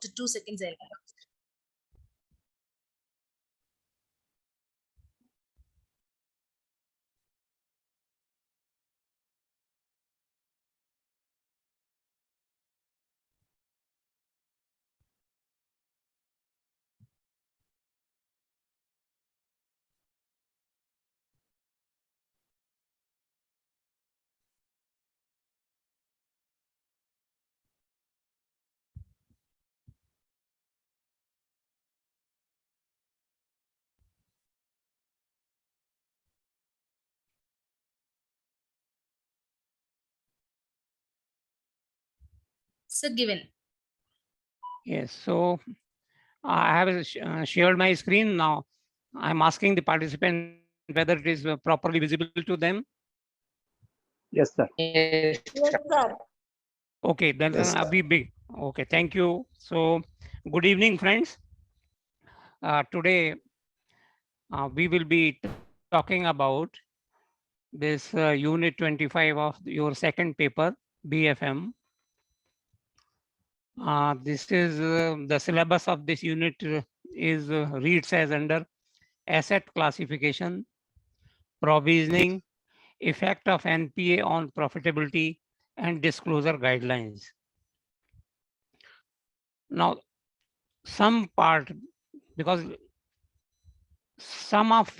After 2 seconds, I'll announce. So given. Yes, so I have shared my screen now. I'm asking the participant whether it is properly visible to them. Yes, sir. Yes, sir. Okay, then Yes, sir. be big. Okay, thank you. So, good evening, friends. Today we will be talking about this Unit 25 of your second paper, BFM. This is the syllabus of this unit is reads as under asset classification, provisioning, effect of NPA on profitability, and disclosure guidelines. Now, some part, because some of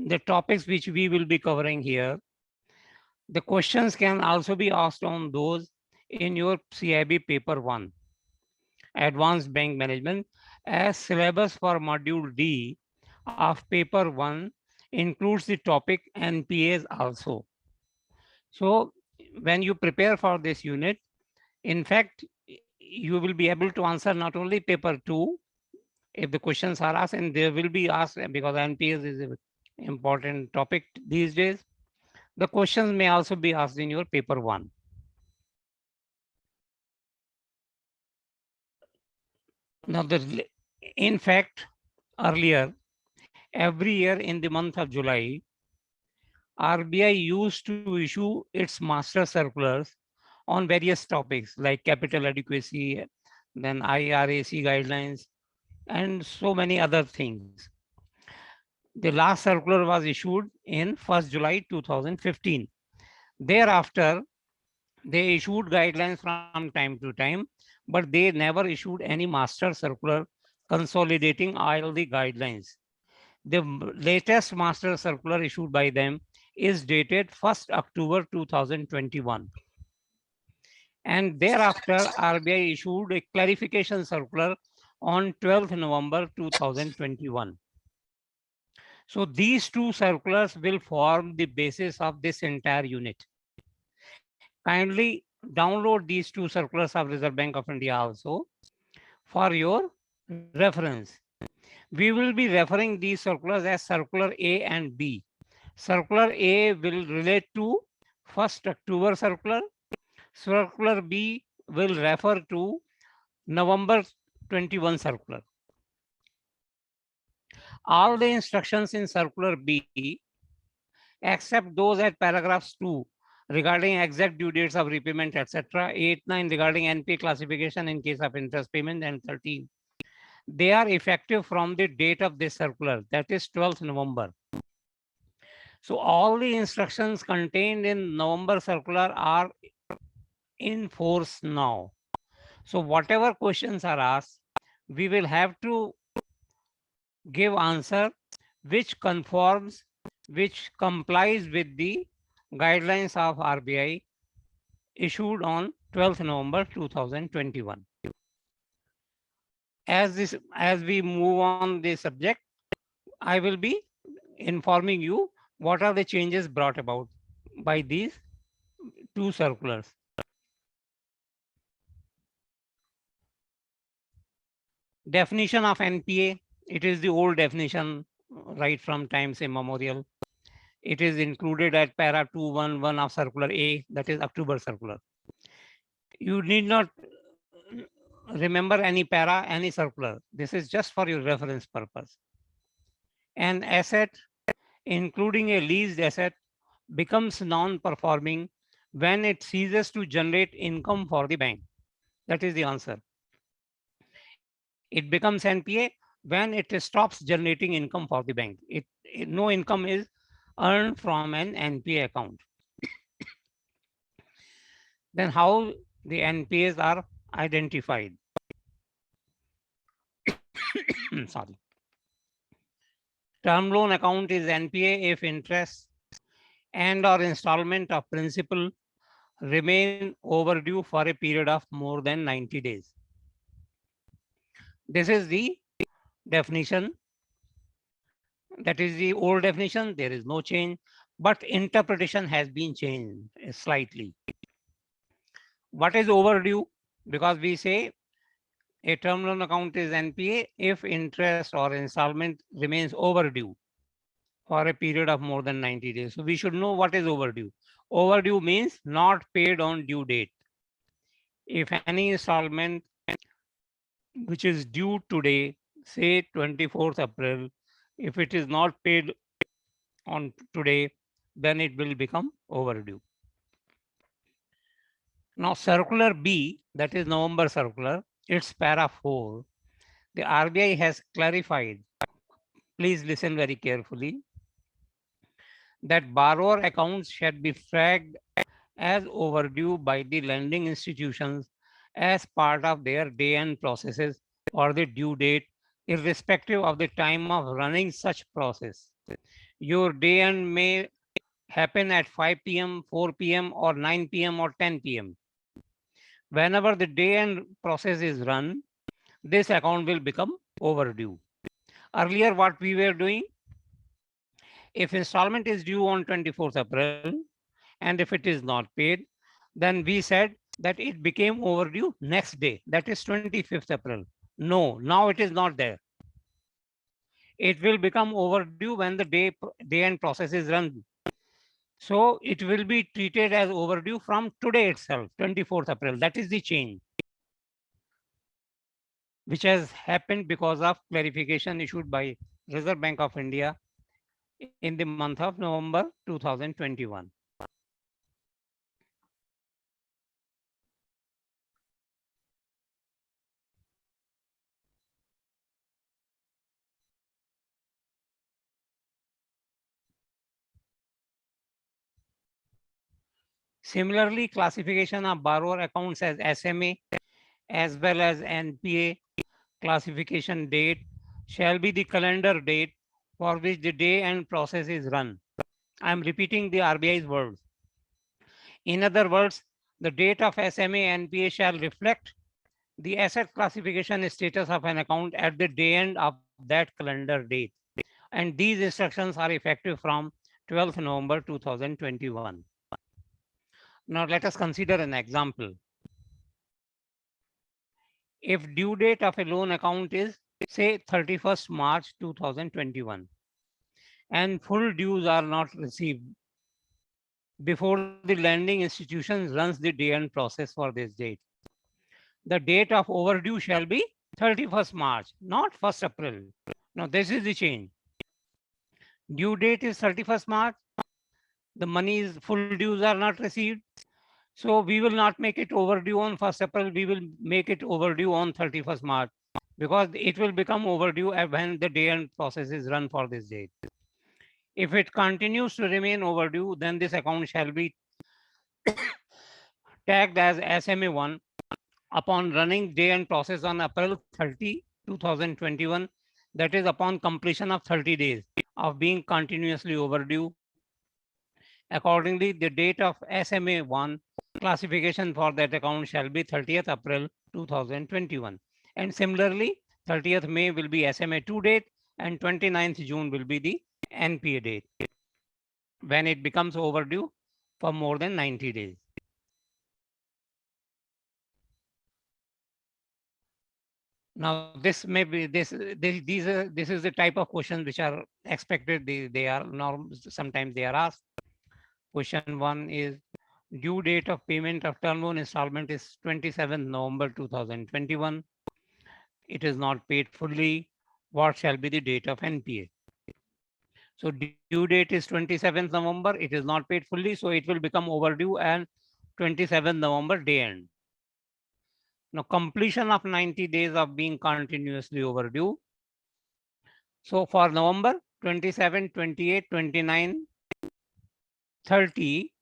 the topics which we will be covering here, the questions can also be asked on those in your CIB paper 1, Advanced Bank Management, as syllabus for module D of paper 1 includes the topic NPAs also. So when you prepare for this unit, in fact, you will be able to answer not only paper 2, if the questions are asked, and they will be asked because NPAs is an important topic these days. The questions may also be asked in your paper 1. Now, in fact, earlier, every year in the month of July, RBI used to issue its master circulars on various topics like capital adequacy, then IRAC guidelines, and so many other things. The last circular was issued in 1st July 2015. Thereafter, they issued guidelines from time to time, but they never issued any master circular consolidating all the guidelines. The latest master circular issued by them is dated 1st October 2021. And thereafter, RBI issued a clarification circular on 12th November 2021. So these two circulars will form the basis of this entire unit. Kindly download these two circulars of Reserve Bank of India also for your reference. We will be referring these circulars as Circular A and B. Circular A will relate to 1st October circular. Circular B will refer to November 21 circular. All the instructions in Circular B, except those at paragraphs 2 regarding exact due dates of repayment, etc., 8, 9 regarding NPA classification in case of interest payment, and 13, they are effective from the date of this circular, that is 12th November. So all the instructions contained in November circular are in force now. So whatever questions are asked, we will have to give answer which conforms, which complies with the guidelines of RBI issued on 12th November 2021. As we move on the subject, I will be informing you what are the changes brought about by these two circulars. Definition of NPA, it is the old definition right from times immemorial. It is included at para 211 of circular A, that is October circular. You need not remember any para, any circular. This is just for your reference purpose. An asset, including a leased asset, becomes non-performing when it ceases to generate income for the bank. That is the answer. It becomes NPA when it stops generating income for the bank. No income is earned from an NPA account. Then how the NPAs are identified? Sorry. Term loan account is NPA if interest and or installment of principal remain overdue for a period of more than 90 days. This is the definition. That is the old definition. There is no change, but interpretation has been changed slightly. What is overdue? Because we say a term loan account is NPA if interest or installment remains overdue for a period of more than 90 days. So we should know what is overdue. Overdue means not paid on due date. If any installment which is due today, say 24th April, if it is not paid on today, then it will become overdue. Now, circular B, that is November circular, it's para 4. The RBI has clarified, please listen very carefully, that borrower accounts shall be flagged as overdue by the lending institutions as part of their day-end processes or the due date, irrespective of the time of running such process. Your day-end may happen at 5 p.m., 4 p.m., or 9 p.m. or 10 p.m. Whenever the day-end process is run, this account will become overdue. Earlier, what we were doing, if installment is due on 24th April, and if it is not paid, then we said that it became overdue next day, that is 25th April. No, now it is not there. It will become overdue when the day-end process is run. So it will be treated as overdue from today itself, 24th April. That is the change, which has happened because of clarification issued by Reserve Bank of India in the month of November 2021. Similarly, classification of borrower accounts as SMA as well as NPA classification date shall be the calendar date for which the day and process is run. I am repeating the RBI's words. In other words, the date of SMA NPA shall reflect the asset classification status of an account at the day end of that calendar date. And these instructions are effective from 12th November 2021. Now let us consider an example. If due date of a loan account is say 31st March 2021 and full dues are not received before the lending institution runs the day end process for this date, the date of overdue shall be 31st March, not 1st April. Now this is the change. Due date is 31st March. The money is full dues are not received. So we will not make it overdue on 1st April. We will make it overdue on 31st March because it will become overdue when the day end process is run for this date. If it continues to remain overdue, then this account shall be tagged as SMA1 upon running day end process on April 30, 2021. That is upon completion of 30 days of being continuously overdue. Accordingly, the date of SMA1 classification for that account shall be 30th April 2021. And similarly, 30th May will be SMA2 date and 29th June will be the NPA date when it becomes overdue for more than 90 days. Now, this may be this is the type of questions which are expected. They are norms. Sometimes they are asked. Question 1 is due date of payment of term loan installment is 27th November 2021. It is not paid fully. What shall be the date of NPA? So due date is 27th November. It is not paid fully, so it will become overdue and 27th November day end. Now, completion of 90 days of being continuously overdue. So for November 27, 28, 29, 30,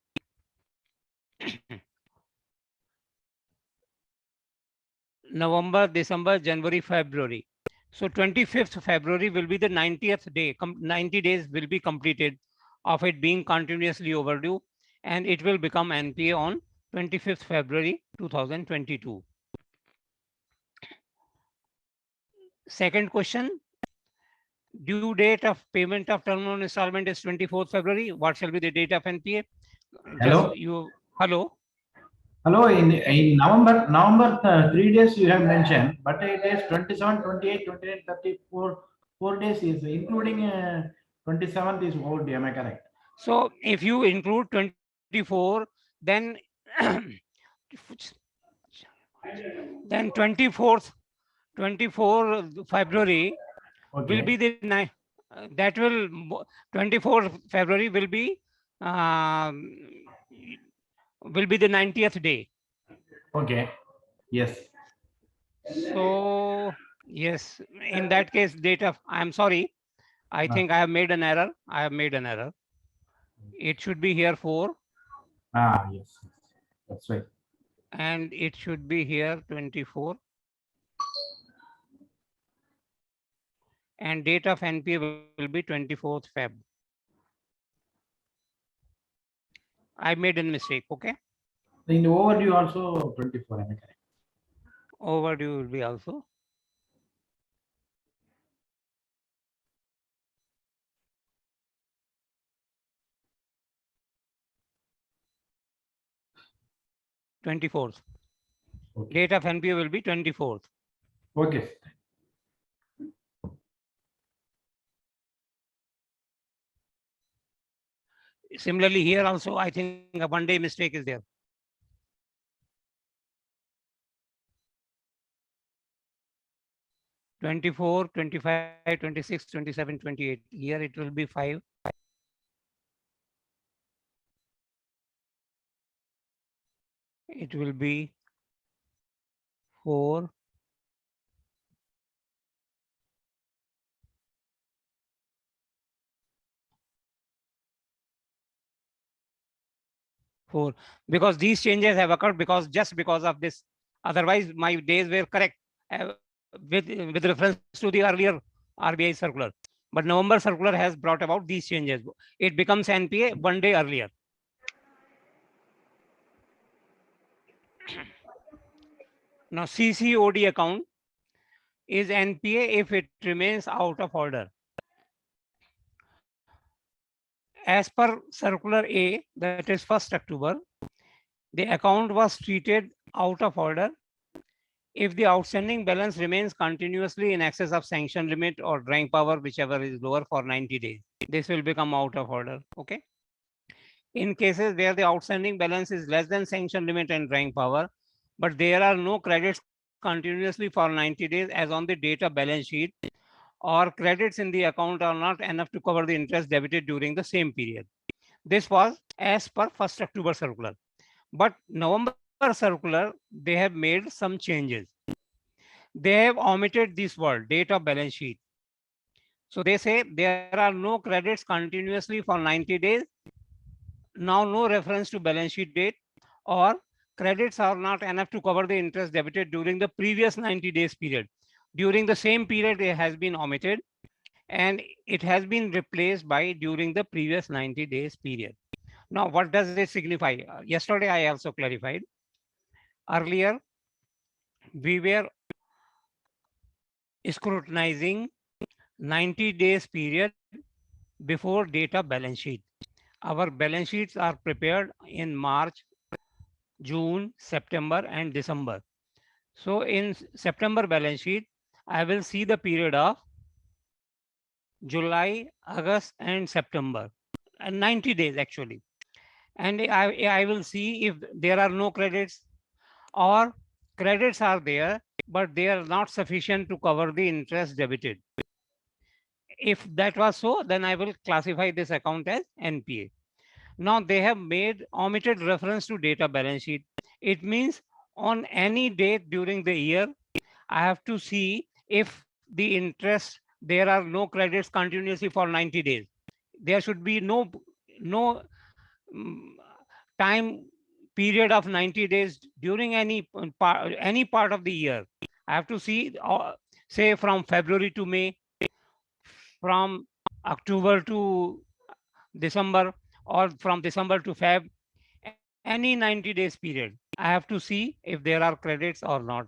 November, December, January, February. So 25th February will be the 90th day. 90 days will be completed of it being continuously overdue, and it will become NPA on 25th February 2022. Second question, due date of payment of term loan installment is 24th February. What shall be the date of NPA? Hello? Hello. Hello, in November 3 days you have mentioned, but it is 27, 28, 29, 30, 4 days is including 27th is overdue, am I correct? So if you include 24, then then 24th February will be the that will 24th February will be the 90th day. Okay. Yes. So yes, in that case, date of, I'm sorry, I think I have made an error. It should be here 4. Yes. That's right. And it should be here 24. And date of NPA will be 24th Feb. I made a mistake, okay? In the overdue also 24, am I correct? Overdue will be also. (24th). Okay. Date of NPA will be 24th. Okay. Similarly, here also, I think a 1 day mistake is there. (24, 25, 26, 27, 28). Here it will be 5. It will be 4. Because these changes have occurred just because of this. Otherwise, my days were correct with reference to the earlier RBI circular. But November circular has brought about these changes. It becomes NPA 1 day earlier. Now, CCOD account is NPA if it remains out of order. As per Circular A, that is 1st October, the account was treated out of order if the outstanding balance remains continuously in excess of sanction limit or drawing power, whichever is lower, for 90 days. This will become out of order, okay? In cases where the outstanding balance is less than sanction limit and drawing power, but there are no credits continuously for 90 days as on the date of balance sheet, or credits in the account are not enough to cover the interest debited during the same period. This was as per 1st October circular. But November circular, they have made some changes. They have omitted this word, date of balance sheet. So they say there are no credits continuously for 90 days. Now no reference to balance sheet date, or credits are not enough to cover the interest debited during the previous 90 days period. During the same period, it has been omitted, and it has been replaced by during the previous 90 days period. Now, what does it signify? Yesterday, I also clarified. Earlier, we were scrutinizing 90 days period before date of balance sheet. Our balance sheets are prepared in March, June, September, and December. So in September balance sheet, I will see the period of July, August, and September, and 90 days actually. And I will see if there are no credits, or credits are there, but they are not sufficient to cover the interest debited. If that was so, then I will classify this account as NPA. Now they have made omitted reference to data balance sheet. It means on any date during the year, I have to see if the interest, there are no credits continuously for 90 days. There should be no mm, time period of 90 days during any part of the year. I have to see, say from February to May, from October to December, or from December to Feb, any 90 days period. I have to see if there are credits or not.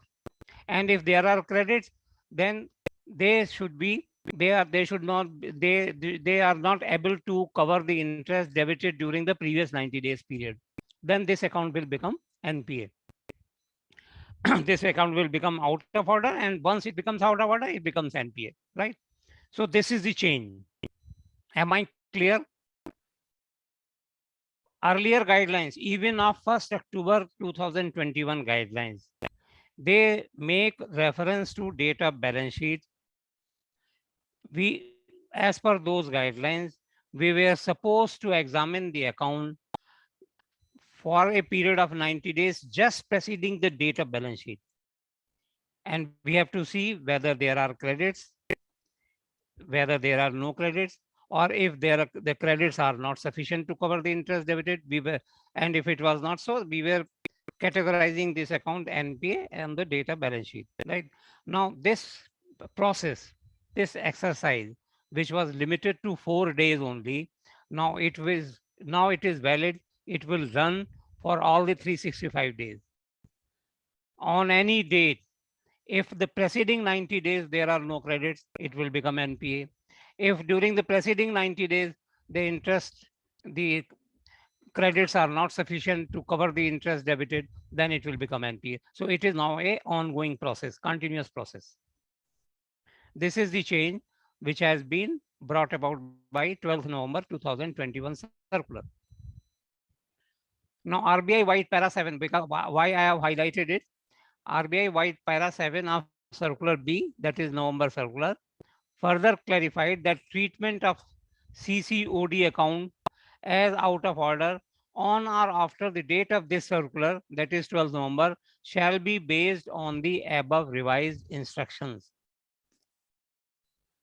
And if there are credits, then they should be, they should not, they are not able to cover the interest debited during the previous 90 days period. Then this account will become NPA. This account will become out of order, and once it becomes out of order, it becomes NPA, right? So this is the change. Am I clear? Earlier guidelines, even of 1st October 2021 guidelines, they make reference to date of balance sheet. We, as per those guidelines, we were supposed to examine the account for a period of 90 days just preceding the date of balance sheet. And we have to see whether there are credits, whether there are no credits, or if the credits are not sufficient to cover the interest debited. And if it was not so, we were categorizing this account NPA and the data balance sheet, right? Now this process, this exercise, which was limited to 4 days only, now it is valid. It will run for all the 365 days. On any date, if the preceding 90 days there are no credits, it will become NPA. If during the preceding 90 days the credits are not sufficient to cover the interest debited, then it will become NPA. So it is now a ongoing process, continuous process. This is the change which has been brought about by 12th November 2021 circular. Now RBI White Para 7, because why I have highlighted it, RBI White Para 7 of Circular B, that is November circular, further clarified that treatment of CCOD account as out of order on or after the date of this circular, that is 12th November, shall be based on the above revised instructions.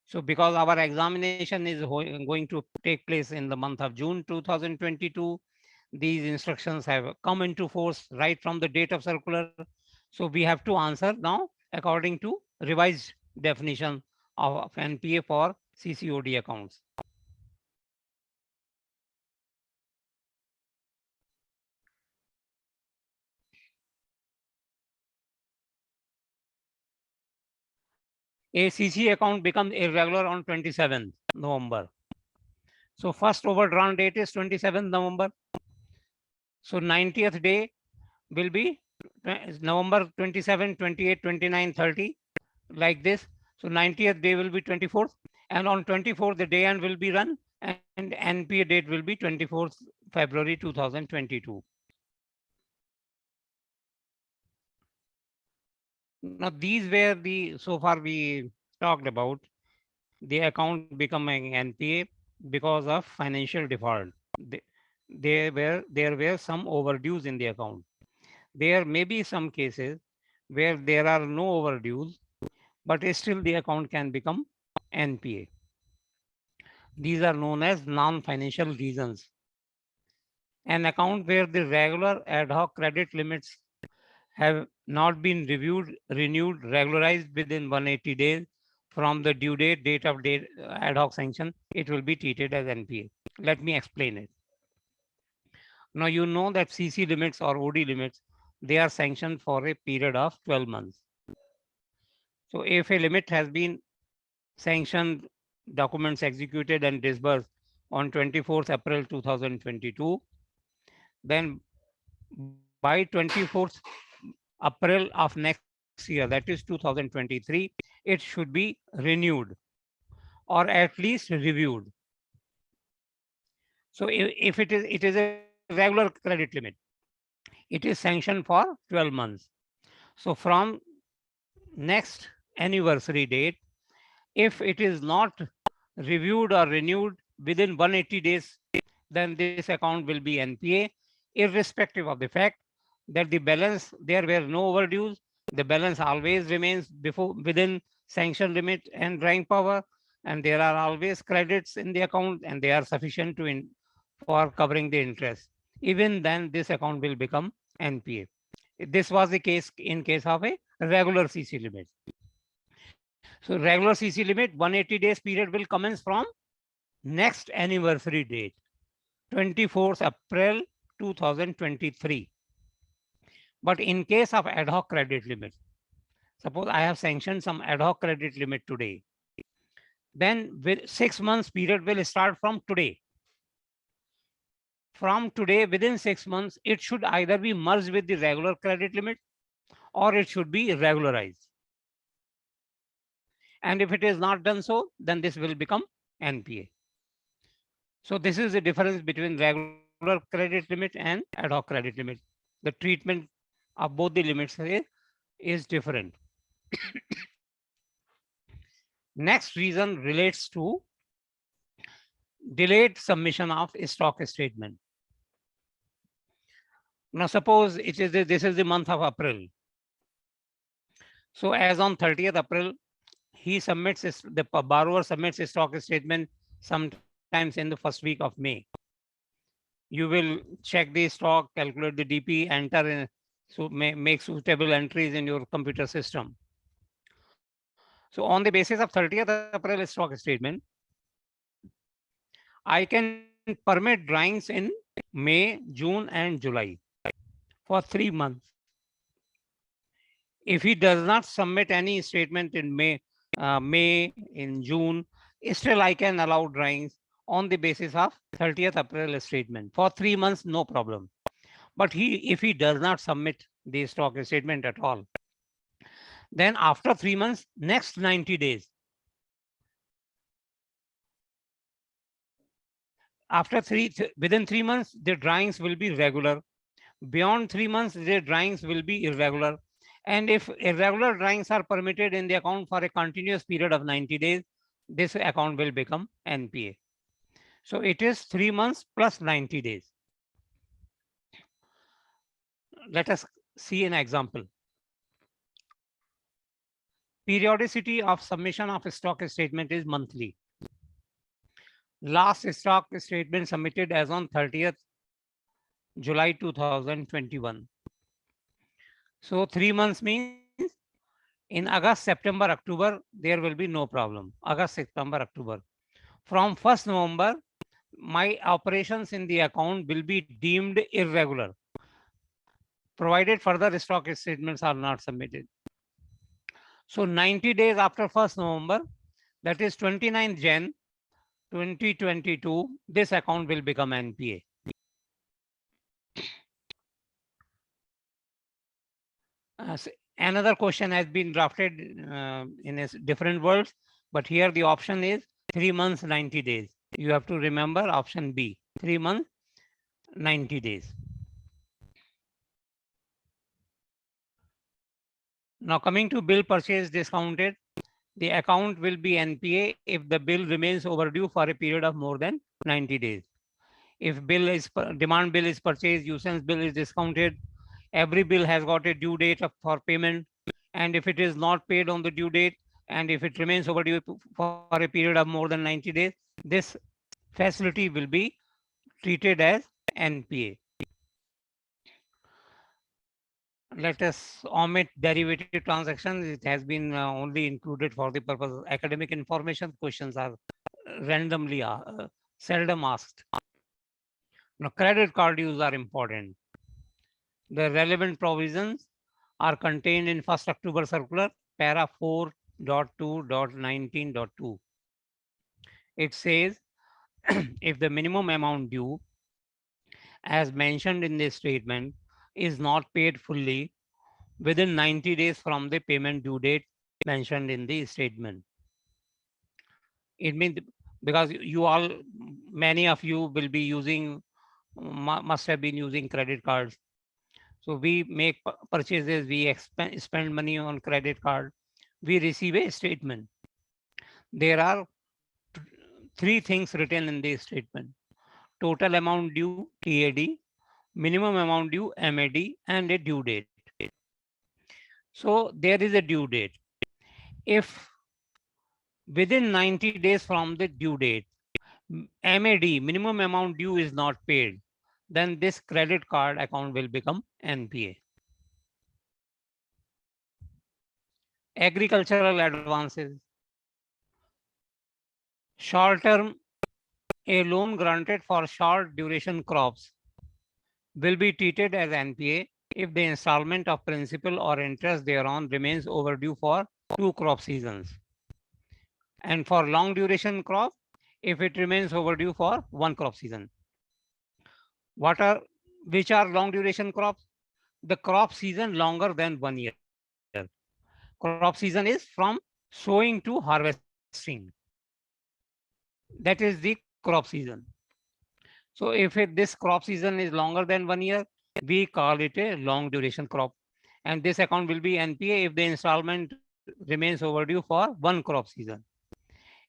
So because our examination is going to take place in the month of June 2022, these instructions have come into force right from the date of circular. So we have to answer now according to revised definition of NPA for CCOD accounts. A CC account becomes irregular on 27th November. So first overdrawn date is 27th November. So 90th day will be November 27, 28, 29, 30, like this. So 90th day will be 24th, and on 24th the day end will be run, and NPA date will be 24th February 2022. Now these were so far we talked about the account becoming NPA because of financial default. There were some overdues in the account. There may be some cases where there are no overdues, but still the account can become NPA. These are known as non-financial reasons. An account where the regular ad hoc credit limits have not been reviewed, renewed, regularized within 180 days from the due date of ad hoc sanction, it will be treated as NPA. Let me explain it. Now you know that CC limits or OD limits, they are sanctioned for a period of 12 months. So if a limit has been sanctioned, documents executed and disbursed on 24th April 2022, then by 24th April of next year, that is 2023, it should be renewed or at least reviewed. So if it is a regular credit limit, it is sanctioned for 12 months. So from next anniversary date, if it is not reviewed or renewed within 180 days, then this account will be NPA, irrespective of the fact that the balance, there were no overdues. The balance always remains within sanction limit and drawing power, and there are always credits in the account, and they are sufficient for covering the interest. Even then, this account will become NPA. This was the case in case of a regular CC limit. So regular CC limit, 180 days period will commence from next anniversary date, 24th April 2023. But in case of ad hoc credit limit, suppose I have sanctioned some ad hoc credit limit today, then with 6 months period will start from today. From today, within 6 months, it should either be merged with the regular credit limit or it should be regularized. And if it is not done so, then this will become NPA. So this is the difference between regular credit limit and ad hoc credit limit. The treatment of both the limits is different. Next reason relates to delayed submission of stock statement. Now suppose this is the month of April. So as on 30th April, the borrower submits a stock statement sometimes in the first week of May. You will check the stock, calculate the DP, enter in, make suitable entries in your computer system. So on the basis of 30th April stock statement, I can permit drawings in May, June, and July for 3 months. If he does not submit any statement in May, in June, still I can allow drawings on the basis of 30th April statement for 3 months, no problem. But if he does not submit the stock statement at all, then after 3 months, next 90 days, within 3 months, the drawings will be regular. Beyond 3 months, the drawings will be irregular. And if irregular drawings are permitted in the account for a continuous period of 90 days, this account will become NPA. So it is 3 months plus 90 days. Let us see an example. Periodicity of submission of a stock statement is monthly. Last stock statement submitted as on 30th July 2021. So 3 months means in August, September, October, there will be no problem. August, September, October. From 1st November, my operations in the account will be deemed irregular, provided further stock statements are not submitted. So 90 days after 1st November, that is 29th Jan 2022, this account will become NPA. Another question has been drafted in different words, but here the option is 3 months, 90 days. You have to remember option B, 3 months, 90 days. Now coming to bill purchase discounted, the account will be NPA if the bill remains overdue for a period of more than 90 days. If demand bill is purchased, usance bill is discounted, every bill has got a due date for payment, and if it is not paid on the due date, and if it remains overdue for a period of more than 90 days, this facility will be treated as NPA. Let us omit derivative transactions. It has been only included for the purpose of academic information. Questions are randomly seldom asked. Now, credit card dues are important. The relevant provisions are contained in 1st October circular, para 4.2.19.2. It says if the minimum amount due, as mentioned in this statement, is not paid fully within 90 days from the payment due date mentioned in the statement. It means because many of you will be using, must have been using credit cards. So we make purchases, we spend money on credit card, we receive a statement. There are 3 things written in this statement: total amount due, TAD, minimum amount due MAD, and a due date. So there is a due date. If within 90 days from the due date, MAD, minimum amount due, is not paid, then this credit card account will become NPA. Agricultural advances. Short term, a loan granted for short duration crops will be treated as NPA if the installment of principal or interest thereon remains overdue for 2 crop seasons. And for long duration crop, if it remains overdue for 1 crop season. Which are long duration crops? The crop season longer than 1 year. Crop season is from sowing to harvesting. That is the crop season. So if this crop season is longer than 1 year, we call it a long duration crop. And this account will be NPA if the installment remains overdue for 1 crop season.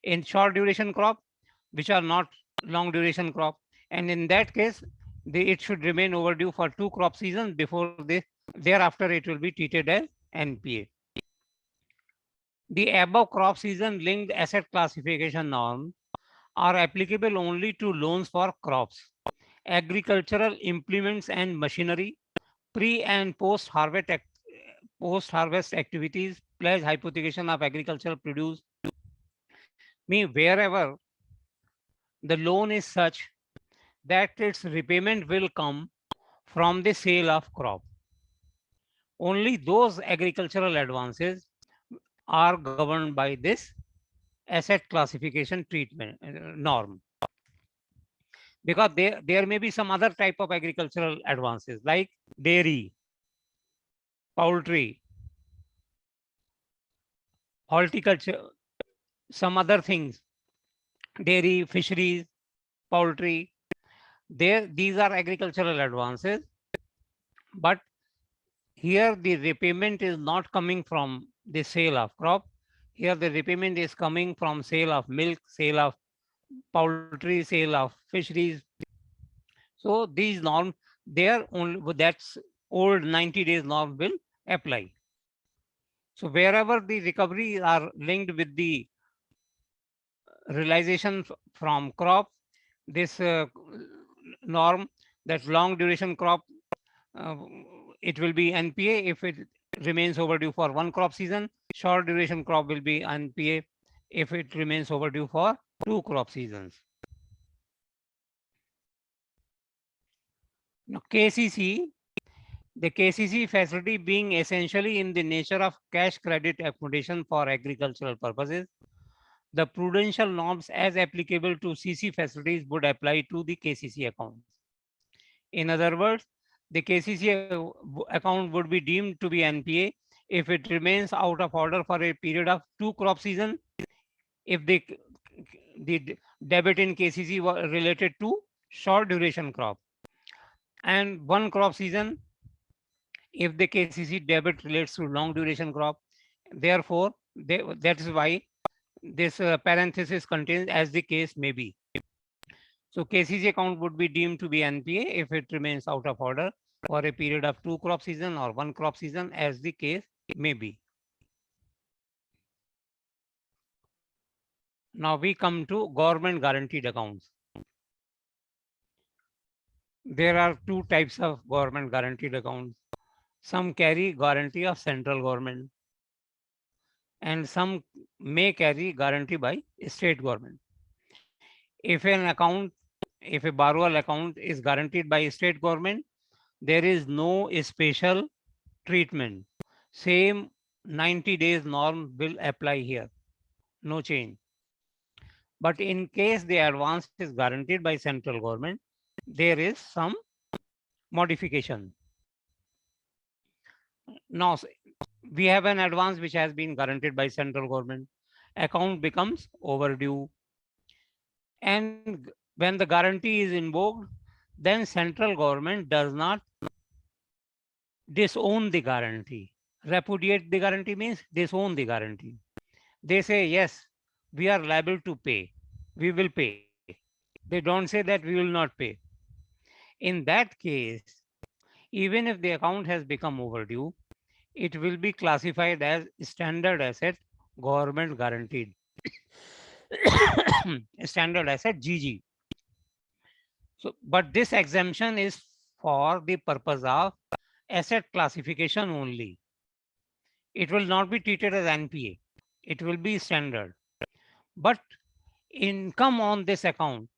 In short duration crop, which are not long duration crop, and in that case, it should remain overdue for 2 crop seasons before thereafter it will be treated as NPA. The above crop season linked asset classification norms are applicable only to loans for crops, agricultural implements and machinery, pre and post harvest activities, pledge hypothecation of agricultural produce. Wherever the loan is such that its repayment will come from the sale of crop. Only those agricultural advances are governed by this asset classification treatment norm. Because there may be some other type of agricultural advances like dairy, poultry, horticulture, some other things, dairy, fisheries, poultry. These are agricultural advances, but here the repayment is not coming from the sale of crop. Here the repayment is coming from sale of milk, sale of poultry, sale of fisheries. So these norms, there only that's old 90 days norm will apply. So wherever the recovery are linked with the realization from crop, this norm, that long duration crop, it will be NPA if it remains overdue for 1 crop season. Short duration crop will be NPA if it remains overdue for 2 crop seasons. Now KCC, the KCC facility being essentially in the nature of cash credit accommodation for agricultural purposes, the prudential norms as applicable to CC facilities would apply to the KCC accounts. In other words, the KCC account would be deemed to be NPA if it remains out of order for a period of 2 crop season, if the debit in KCC was related to short duration crop, and 1 crop season if the KCC debit relates to long duration crop. Therefore, that is why this parenthesis contains as the case may be. So KCC account would be deemed to be NPA if it remains out of order for a period of 2 crop season or 1 crop season, as the case may be. Now we come to government guaranteed accounts. There are 2 types of government guaranteed accounts. Some carry guarantee of central government and some may carry guarantee by state government. If a borrower account is guaranteed by state government, there is no special treatment. Same 90 days norm will apply here. No change. But in case the advance is guaranteed by central government, there is some modification. Now, we have an advance which has been guaranteed by central government. Account becomes overdue. And when the guarantee is invoked, then central government does not disown the guarantee. Repudiate the guarantee means disown the guarantee. They say, yes, we are liable to pay. We will pay. They don't say that we will not pay. In that case, even if the account has become overdue, it will be classified as standard asset, government guaranteed. Standard asset GG. So, but this exemption is for the purpose of asset classification only. It will not be treated as NPA. It will be standard. But income on this account,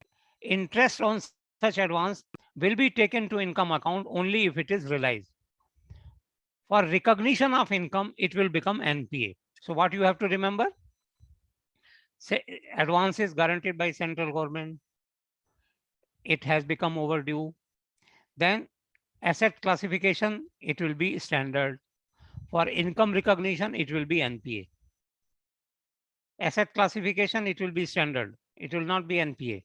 interest on such advance will be taken to income account only if it is realized. For recognition of income, it will become NPA. So what you have to remember? Say advance is guaranteed by central government. It has become overdue. Then asset classification, it will be standard. For income recognition, it will be NPA. Asset classification, it will be standard. It will not be NPA.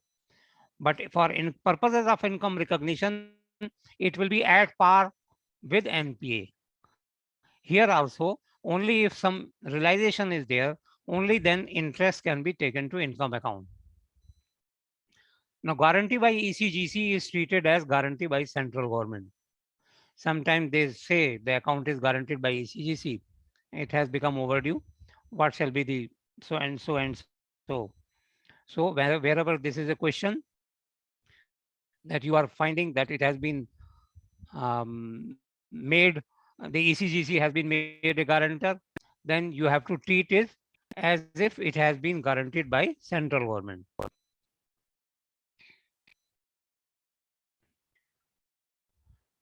But for purposes of income recognition, it will be at par with NPA. Here also, only if some realization is there, only then interest can be taken to income account. Now, guarantee by ECGC is treated as guarantee by central government. Sometimes they say the account is guaranteed by ECGC. It has become overdue. What shall be the so and so and so? So wherever this is a question that you are finding that it has been made, the ECGC has been made a guarantor, then you have to treat it as if it has been guaranteed by central government.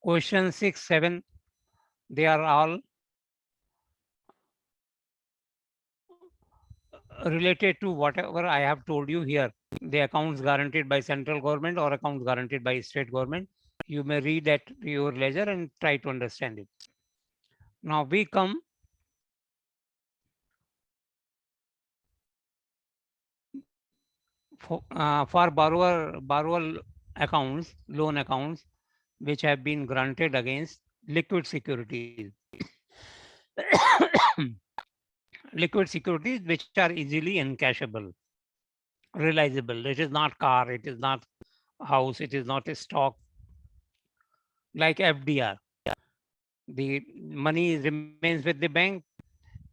Question 6, 7, they are all related to whatever I have told you here. The accounts guaranteed by central government or accounts guaranteed by state government. You may read at your leisure and try to understand it. Now we come for borrower accounts, loan accounts, which have been granted against liquid securities. Liquid securities which are easily encashable, realizable. It is not car, it is not house, it is not a stock. Like FDR, the money remains with the bank.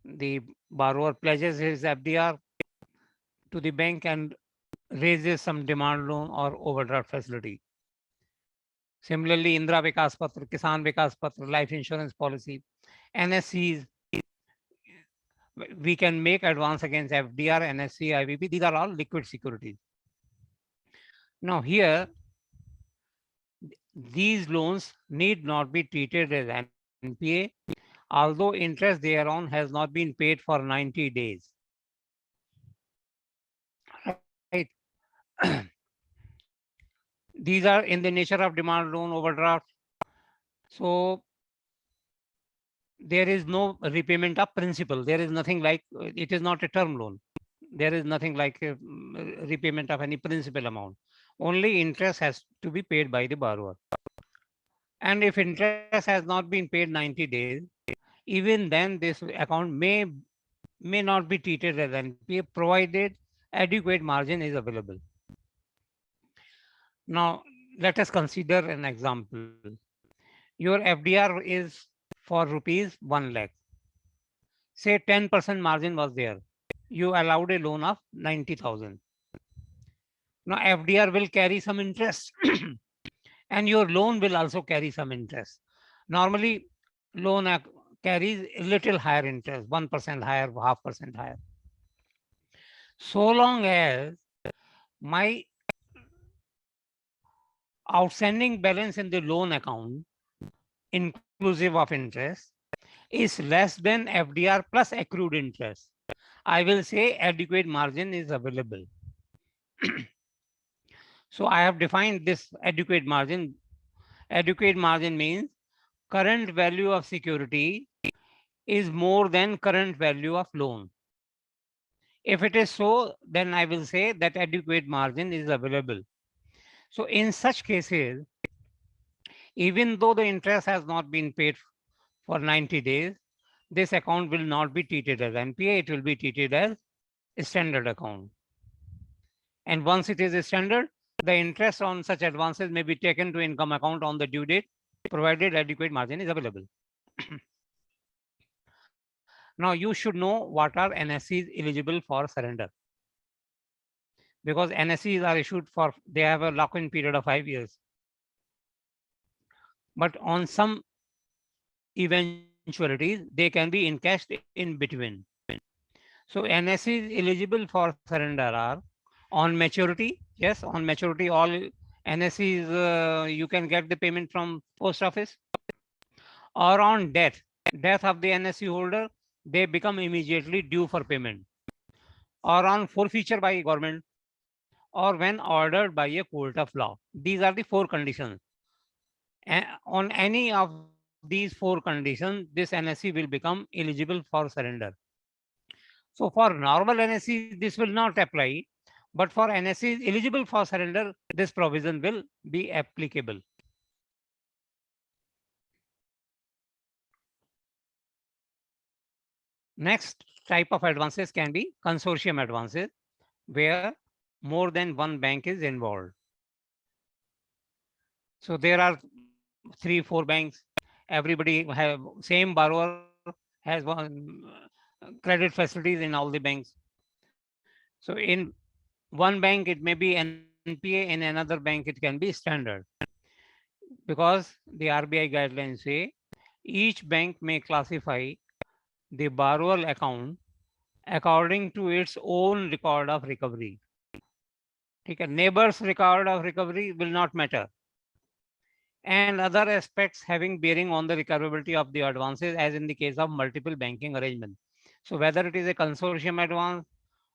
The borrower pledges his FDR to the bank and raises some demand loan or overdraft facility. Similarly, Indra Vikas Patra, Kisan Vikas Patra, life insurance policy, NSCs, we can make advance against FDR, NSC, IVP. These are all liquid securities. Now here, these loans need not be treated as NPA, although interest thereon has not been paid for 90 days. Right. These are in the nature of demand loan, overdraft. So there is no repayment of principal. There is nothing like, it is not a term loan. There is nothing like a repayment of any principal amount. Only interest has to be paid by the borrower. And if interest has not been paid 90 days, even then this account may not be treated as NPA provided adequate margin is available. Now let us consider an example. Your FDR is for rupees 1 lakh. Say 10% margin was there. You allowed a loan of 90,000. Now FDR will carry some interest and your loan will also carry some interest. Normally loan carries a little higher interest, 1% higher, 0.5% higher. So long as my outstanding balance in the loan account, inclusive of interest, is less than FDR plus accrued interest, I will say adequate margin is available. So I have defined this adequate margin. Adequate margin means current value of security is more than current value of loan. If it is so, then I will say that adequate margin is available. So in such cases, even though the interest has not been paid for 90 days, this account will not be treated as NPA, it will be treated as a standard account. And once it is a standard, the interest on such advances may be taken to income account on the due date provided adequate margin is available. Now you should know what are NSEs eligible for surrender, because NSEs are issued for, they have a lock-in period of 5 years. But on some eventualities, they can be encashed in between. So NSEs eligible for surrender are on maturity. Yes, on maturity, all NSEs, you can get the payment from post office, or on death of the NSE holder, they become immediately due for payment, or on forfeiture by government, or when ordered by a court of law. These are the 4 conditions. On any of these 4 conditions, this NSE will become eligible for surrender. So for normal NSE, this will not apply, but for NSE eligible for surrender, this provision will be applicable. Next type of advances can be consortium advances, where more than one bank is involved. So there are 3, 4 banks. Everybody have same borrower has credit facilities in all the banks. So in one bank it may be NPA, in another bank it can be standard, because the RBI guidelines say each bank may classify the borrower account according to its own record of recovery. Okay, neighbor's record of recovery will not matter, and other aspects having bearing on the recoverability of the advances, as in the case of multiple banking arrangement. So whether it is a consortium advance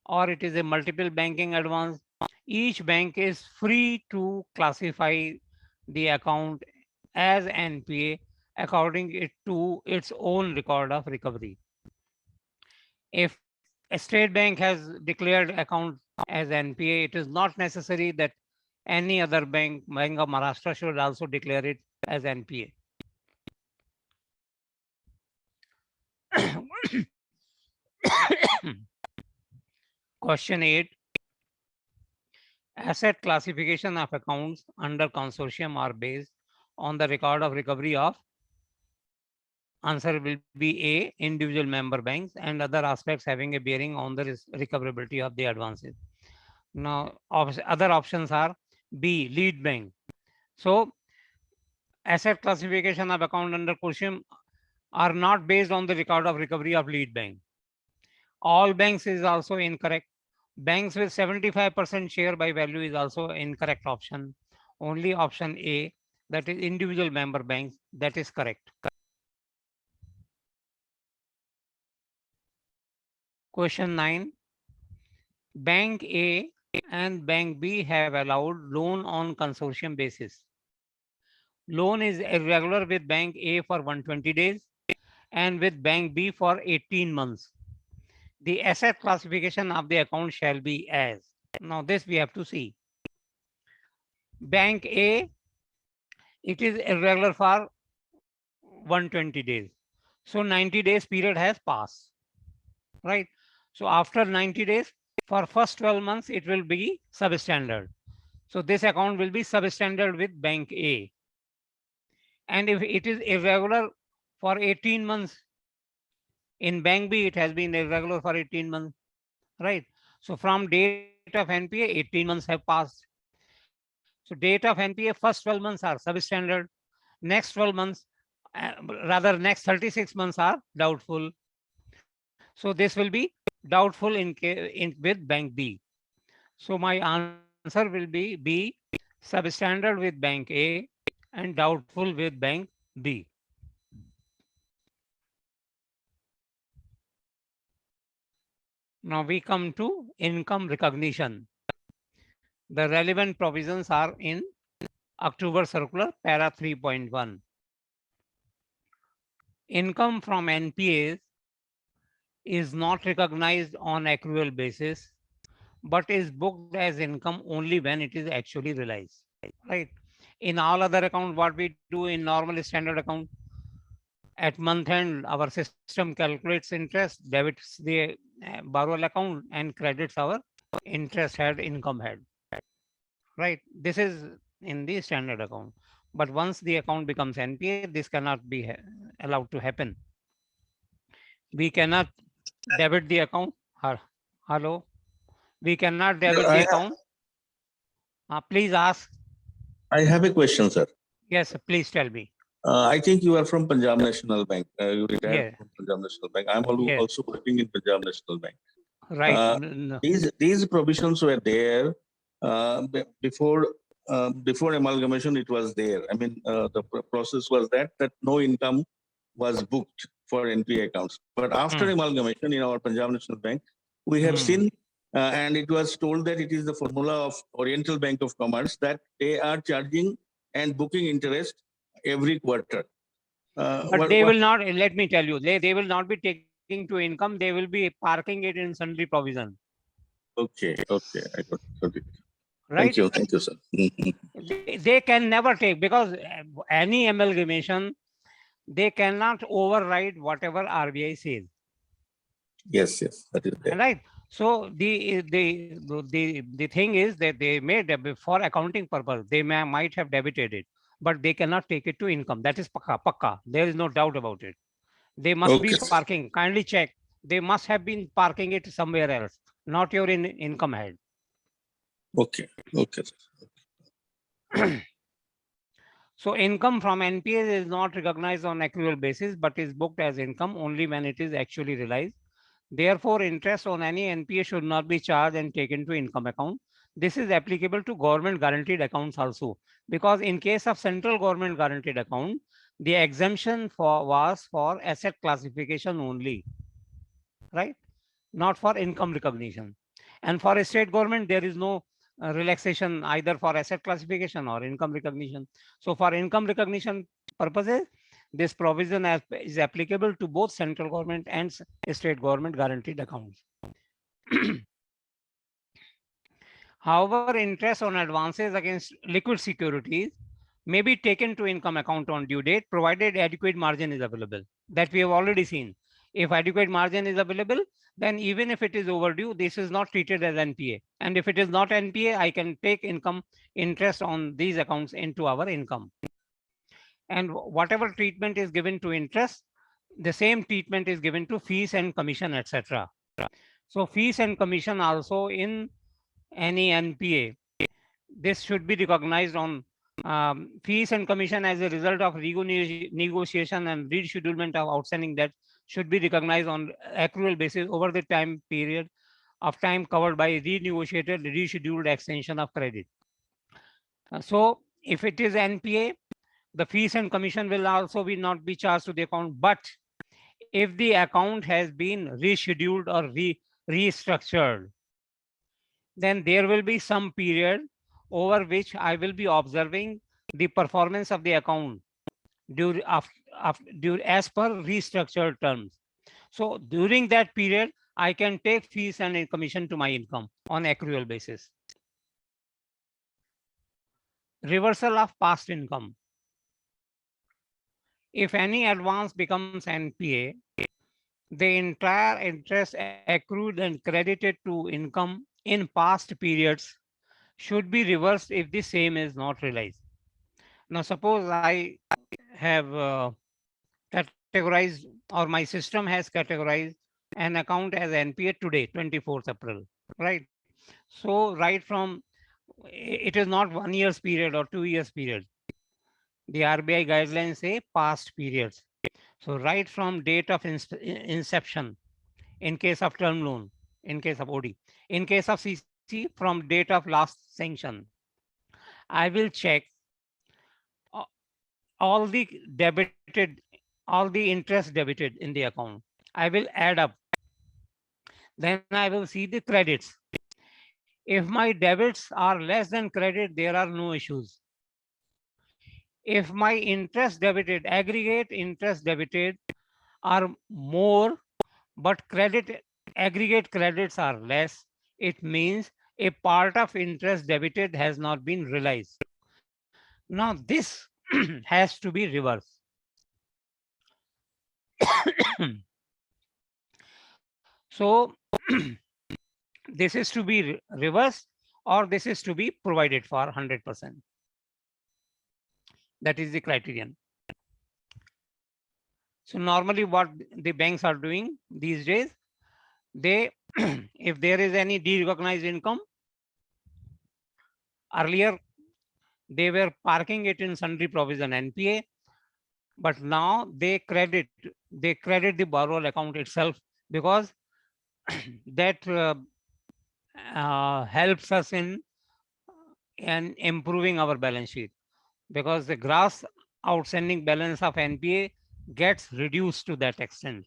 or it is a multiple banking advance, each bank is free to classify the account as NPA according to its own record of recovery. If a state bank has declared account as NPA, it is not necessary that any other bank, Bank of Maharashtra, should also declare it as NPA. Question 8. Asset classification of accounts under consortium are based on the record of recovery of, answer will be A, individual member banks, and other aspects having a bearing on the recoverability of the advances. Now, other options are B, lead bank. So, asset classification of account under consortium are not based on the record of recovery of lead bank. All banks is also incorrect. Banks with 75% share by value is also incorrect option. Only option A, that is individual member banks, that is correct. Question 9. Bank A and Bank B have allowed loan on consortium basis. Loan is irregular with Bank A for 120 days and with Bank B for 18 months. The asset classification of the account shall be as. Now this we have to see. Bank A, it is irregular for 120 days. So 90 days period has passed, right? So after 90 days, for first 12 months, it will be substandard. So this account will be substandard with Bank A. And if it is irregular for 18 months, in Bank B, it has been irregular for 18 months, right? So from date of NPA, 18 months have passed. So date of NPA, first 12 months are substandard. Next 12 months, rather next 36 months are doubtful. So this will be doubtful with Bank B. So my answer will be B, substandard with Bank A and doubtful with Bank B. Now we come to income recognition. The relevant provisions are in October Circular, para 3.1. Income from NPAs is not recognized on accrual basis, but is booked as income only when it is actually realized, right? In all other accounts, what we do in normal standard account, at month end, our system calculates interest, debits the borrower account and credits our interest head, income head, right? This is in the standard account. But once the account becomes NPA, this cannot be allowed to happen. We cannot debit the account. Hello? We cannot debit the account. Please ask. I have a question, sir. Yes, please tell me. I think you are from Punjab National Bank. You retired Yeah. from Punjab National Bank. I'm Yes. also working in Punjab National Bank. Right. These provisions were there before amalgamation. It was there. I mean, the process was that no income was booked for NPA accounts. But after amalgamation in our Punjab National Bank, we have seen, and it was told that it is the formula of Oriental Bank of Commerce that they are charging and booking interest every quarter. But they will not, let me tell you, they will not be taking to income, they will be parking it in sundry provision. Okay, I got it. Right? Thank you, sir. They can never take, because any amalgamation, they cannot override whatever RBI says. Yes, that is there. Right? So the thing is that they may, for accounting purpose, they might have debited it, but they cannot take it to income. That is pakka. There is no doubt about it. They must be parking. Kindly check. They must have been parking it somewhere else, not your income head. Okay. So income from NPA is not recognized on accrual basis, but is booked as income only when it is actually realized. Therefore, interest on any NPA should not be charged and taken to income account. This is applicable to government guaranteed accounts also, because in case of central government guaranteed account, the exemption was for asset classification only, right? Not for income recognition. And for a state government, there is no relaxation either for asset classification or income recognition. So for income recognition purposes, this provision is applicable to both central government and state government guaranteed accounts. However, interest on advances against liquid securities may be taken to income account on due date, provided adequate margin is available. That we have already seen. If adequate margin is available, then even if it is overdue, this is not treated as NPA. And if it is not NPA, I can take income interest on these accounts into our income. And whatever treatment is given to interest, the same treatment is given to fees and commission, etc. So fees and commission also in any NPA, this should be recognized on fees and commission as a result of negotiation and reschedulement of outstanding debt should be recognized on accrual basis over the time period of time covered by renegotiated rescheduled extension of credit. So if it is NPA, the fees and commission will also not be charged to the account. But if the account has been rescheduled or restructured, then there will be some period over which I will be observing the performance of the account as per restructured terms. So during that period, I can take fees and commission to my income on accrual basis. Reversal of past income. If any advance becomes NPA, the entire interest accrued and credited to income in past periods should be reversed if the same is not realized. Now, suppose I have categorized, or my system has categorized an account as NPA today, 24th April, right? So right from, it is not 1 year's period or 2 years period. The RBI guidelines say past periods. So right from date of inception, in case of term loan, in case of OD, in case of CC, from date of last sanction, I will check all the interest debited in the account. I will add up. Then I will see the credits. If my debits are less than credit, there are no issues. If my interest debited, aggregate interest debited are more, but aggregate credits are less, it means a part of interest debited has not been realized. Now this has to be reversed. So this is to be reversed, or this is to be provided for 100%. That is the criterion. So normally what the banks are doing these days, they if there is any derecognized income, earlier they were parking it in sundry provision NPA, but now they credit the borrower account itself, because that helps us in improving our balance sheet, because the gross outstanding balance of NPA gets reduced to that extent.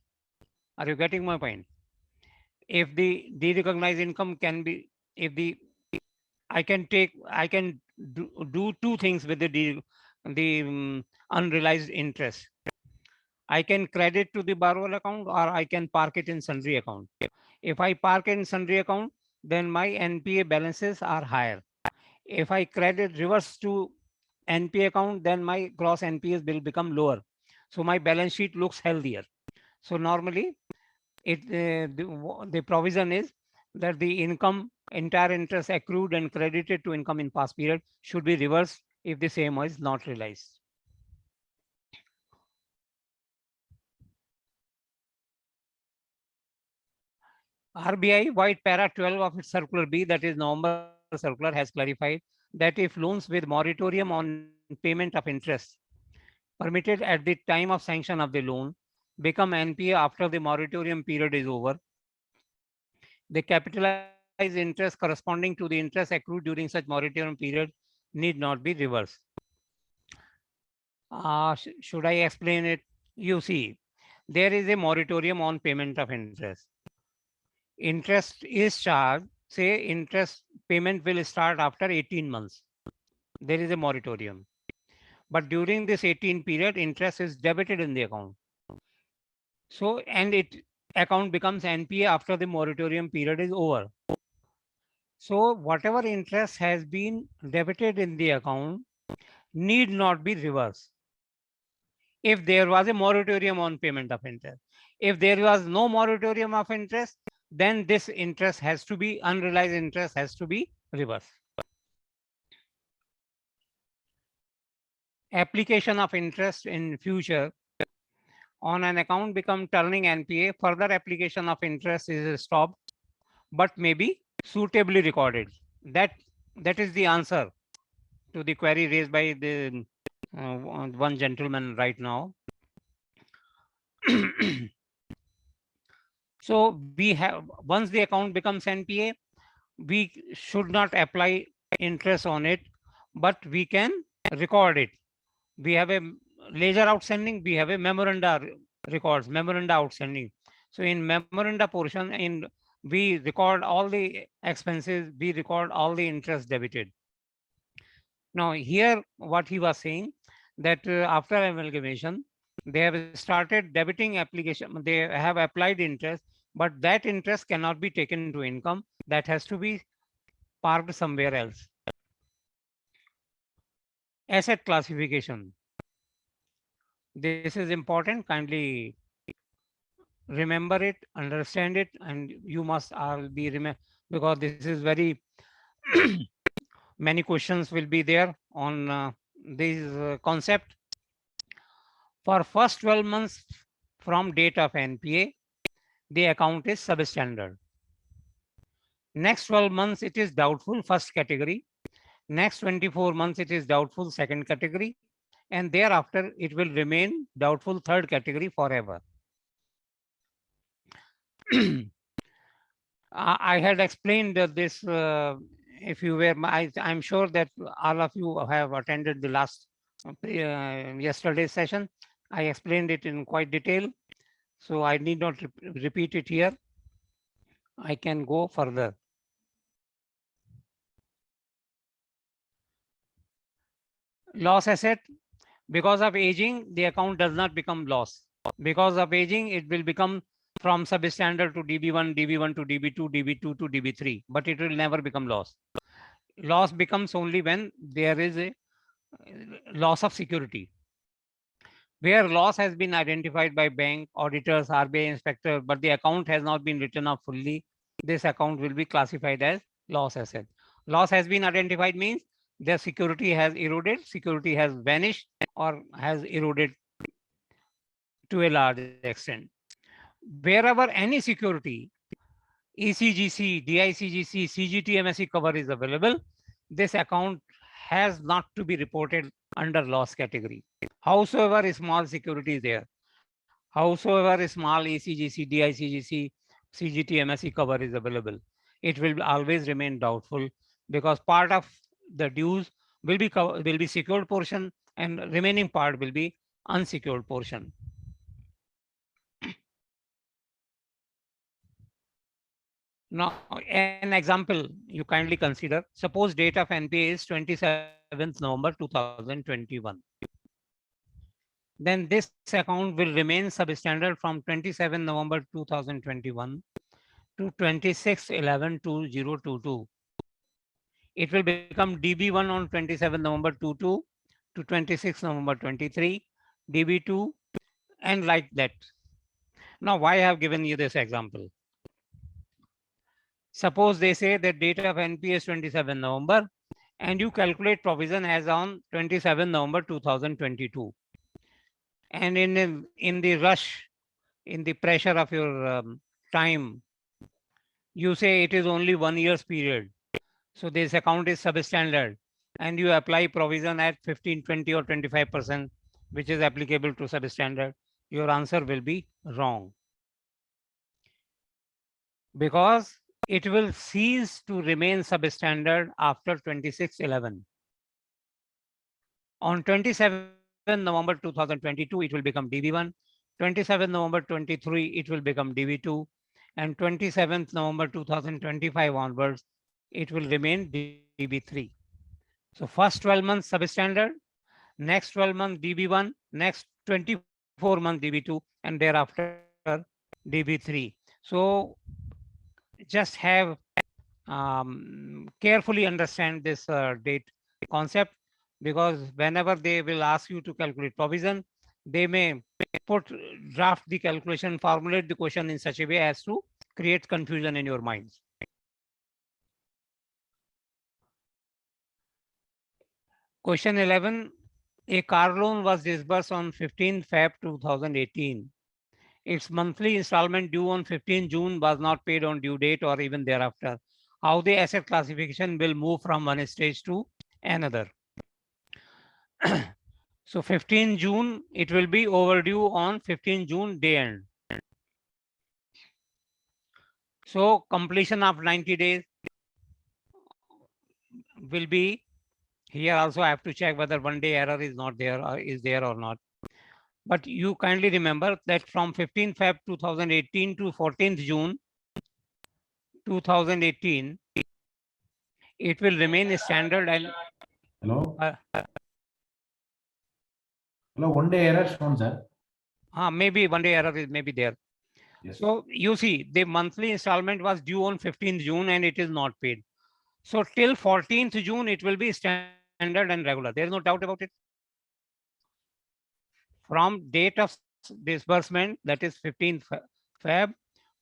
Are you getting my point? If the derecognized income can be, if the I can do two things with the unrealized interest. I can credit to the borrower account, or I can park it in sundry account. If I park it in sundry account, then my NPA balances are higher. If I credit reverse to NPA account, then my gross NPAs will become lower. So my balance sheet looks healthier. So normally the provision is that the entire interest accrued and credited to income in past period should be reversed if the same is not realized. RBI White Para 12 of its Circular B, that is November circular, has clarified that if loans with moratorium on payment of interest permitted at the time of sanction of the loan become NPA after the moratorium period is over, the capitalized interest corresponding to the interest accrued during such moratorium period need not be reversed. Should I explain it? You see, there is a moratorium on payment of interest. Interest is charged, say interest payment will start after 18 months. There is a moratorium. But during this 18 period, interest is debited in the account. So, and account becomes NPA after the moratorium period is over. So whatever interest has been debited in the account need not be reversed if there was a moratorium on payment of interest. If there was no moratorium of interest, then this interest has to be, unrealized interest has to be reversed. Application of interest in future on an account become turning NPA, further application of interest is stopped, but may be suitably recorded. That is the answer to the query raised by the one gentleman right now. So we have, once the account becomes NPA, we should not apply interest on it, but we can record it. We have a ledger outstanding, we have a memoranda records, memoranda outstanding. So in memoranda portion, we record all the expenses, we record all the interest debited. Now here what he was saying, that after amalgamation, they have started debiting application, they have applied interest, but that interest cannot be taken to income, that has to be parked somewhere else. Asset classification. This is important, kindly remember it, understand it, and you must be because this is very many questions will be there on this concept. For first 12 months from date of NPA, the account is substandard. Next 12 months, it is doubtful, first category. Next 24 months, it is doubtful, second category. And thereafter, it will remain doubtful, third category forever. I had explained this, if you were, I'm sure that all of you have attended the last yesterday's session. I explained it in quite detail, so I need not repeat it here. I can go further. Loss asset, because of aging, the account does not become loss. Because of aging, it will become from substandard to DB1, DB1 to DB2, DB2 to DB3, but it will never become loss. Loss becomes only when there is a loss of security. Where loss has been identified by bank, auditors, RBI inspector, but the account has not been written up fully, this account will be classified as loss asset. Loss has been identified means the security has eroded, security has vanished, or has eroded to a large extent. Wherever any security, ECGC, DICGC, CGT-MSE cover is available, this account has not to be reported under loss category. Howsoever small security is there, howsoever small ECGC, DICGC, CGT-MSE cover is available, it will always remain doubtful because part of the dues will be secured portion and remaining part will be unsecured portion. Now, an example you kindly consider. Suppose date of NPA is 27th November 2021. Then this account will remain substandard from 27 November 2021 to 26/11/2022. It will become DB1 on 27 November 22 to 26 November 23, DB2, and like that. Now, why I have given you this example? Suppose they say that date of NPA is 27 November and you calculate provision as on 27 November 2022. And in the rush, in the pressure of your time, you say it is only 1 year's period. So this account is substandard and you apply provision at 15, 20 or 25%, which is applicable to substandard. Your answer will be wrong. Because it will cease to remain substandard after 26/11. On 27 November 2022, it will become DB1. 27 November 23, it will become DB2. And 27th November 2025 onwards, it will remain DB3. So first 12 months substandard, next 12 months DB1, next 24 months DB2, and thereafter DB3. So just have carefully understand this date concept, because whenever they will ask you to calculate provision, they may draft the calculation, formulate the question in such a way as to create confusion in your minds. Question 11. A car loan was disbursed on 15 Feb 2018. Its monthly installment due on 15 June was not paid on due date or even thereafter. How the asset classification will move from one stage to another. So 15 June, it will be overdue on 15 June day end. So completion of 90 days will be, here also I have to check whether 1 day error is not there or is there or not. But you kindly remember that from 15 Feb 2018 to 14th June 2018, it will remain standard and Hello? Hello, 1 day error shown, sir. maybe 1 day error is maybe there. Yes. So you see, the monthly installment was due on 15th June and it is not paid. So till 14th June, it will be standard and regular. There is no doubt about it. From date of disbursement, that is 15th Feb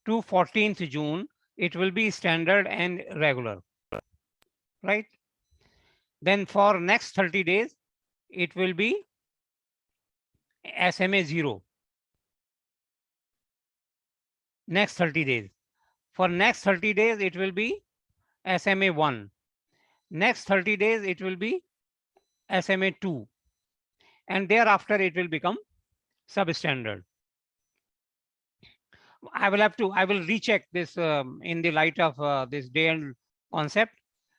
to 14th June, it will be standard and regular, right? Then for next 30 days, it will be SMA 0. Next 30 days. For next 30 days, it will be SMA 1. Next 30 days, it will be SMA 2. And thereafter, it will become substandard. I will recheck this in the light of this day end concept.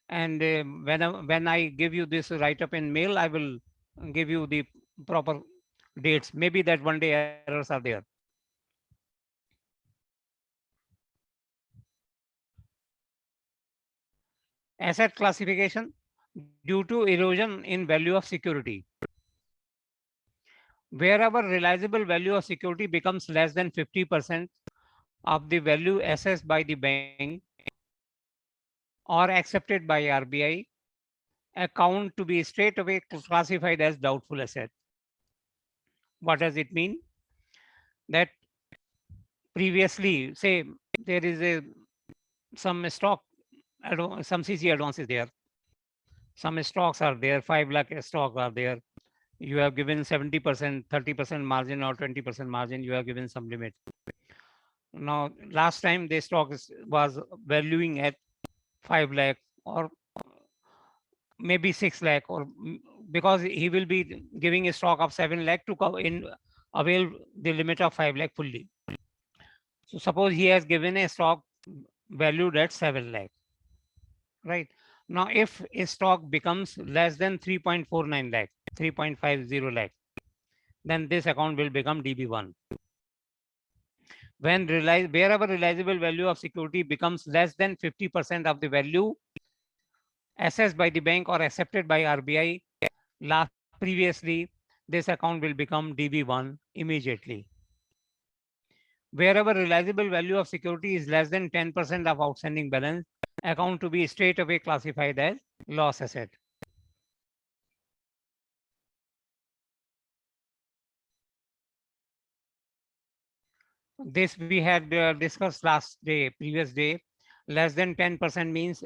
And when I give you this write-up in mail, I will give you the proper dates. Maybe that 1 day errors are there. Asset classification due to erosion in value of security. Wherever realizable value of security becomes less than 50% of the value assessed by the bank or accepted by RBI, account to be straight away classified as doubtful asset. What does it mean? That previously, say there is some stock, some CC advance is there. Some stocks are there, 5 lakh stocks are there. You have given 70%, 30% margin or 20% margin, you have given some limit. Now, last time the stock was valuing at 5 lakh or maybe 6 lakh, or because he will be giving a stock of 7 lakh to avail the limit of 5 lakh fully. So suppose he has given a stock valued at 7 lakh, right? Now, if a stock becomes less than 3.49 lakh, 3.50 lakh, then this account will become DB1. When wherever realizable value of security becomes less than 50% of the value assessed by the bank or accepted by RBI previously, this account will become DB1 immediately. Wherever realizable value of security is less than 10% of outstanding balance, account to be straight away classified as loss asset. This we had discussed previous day. Less than 10% means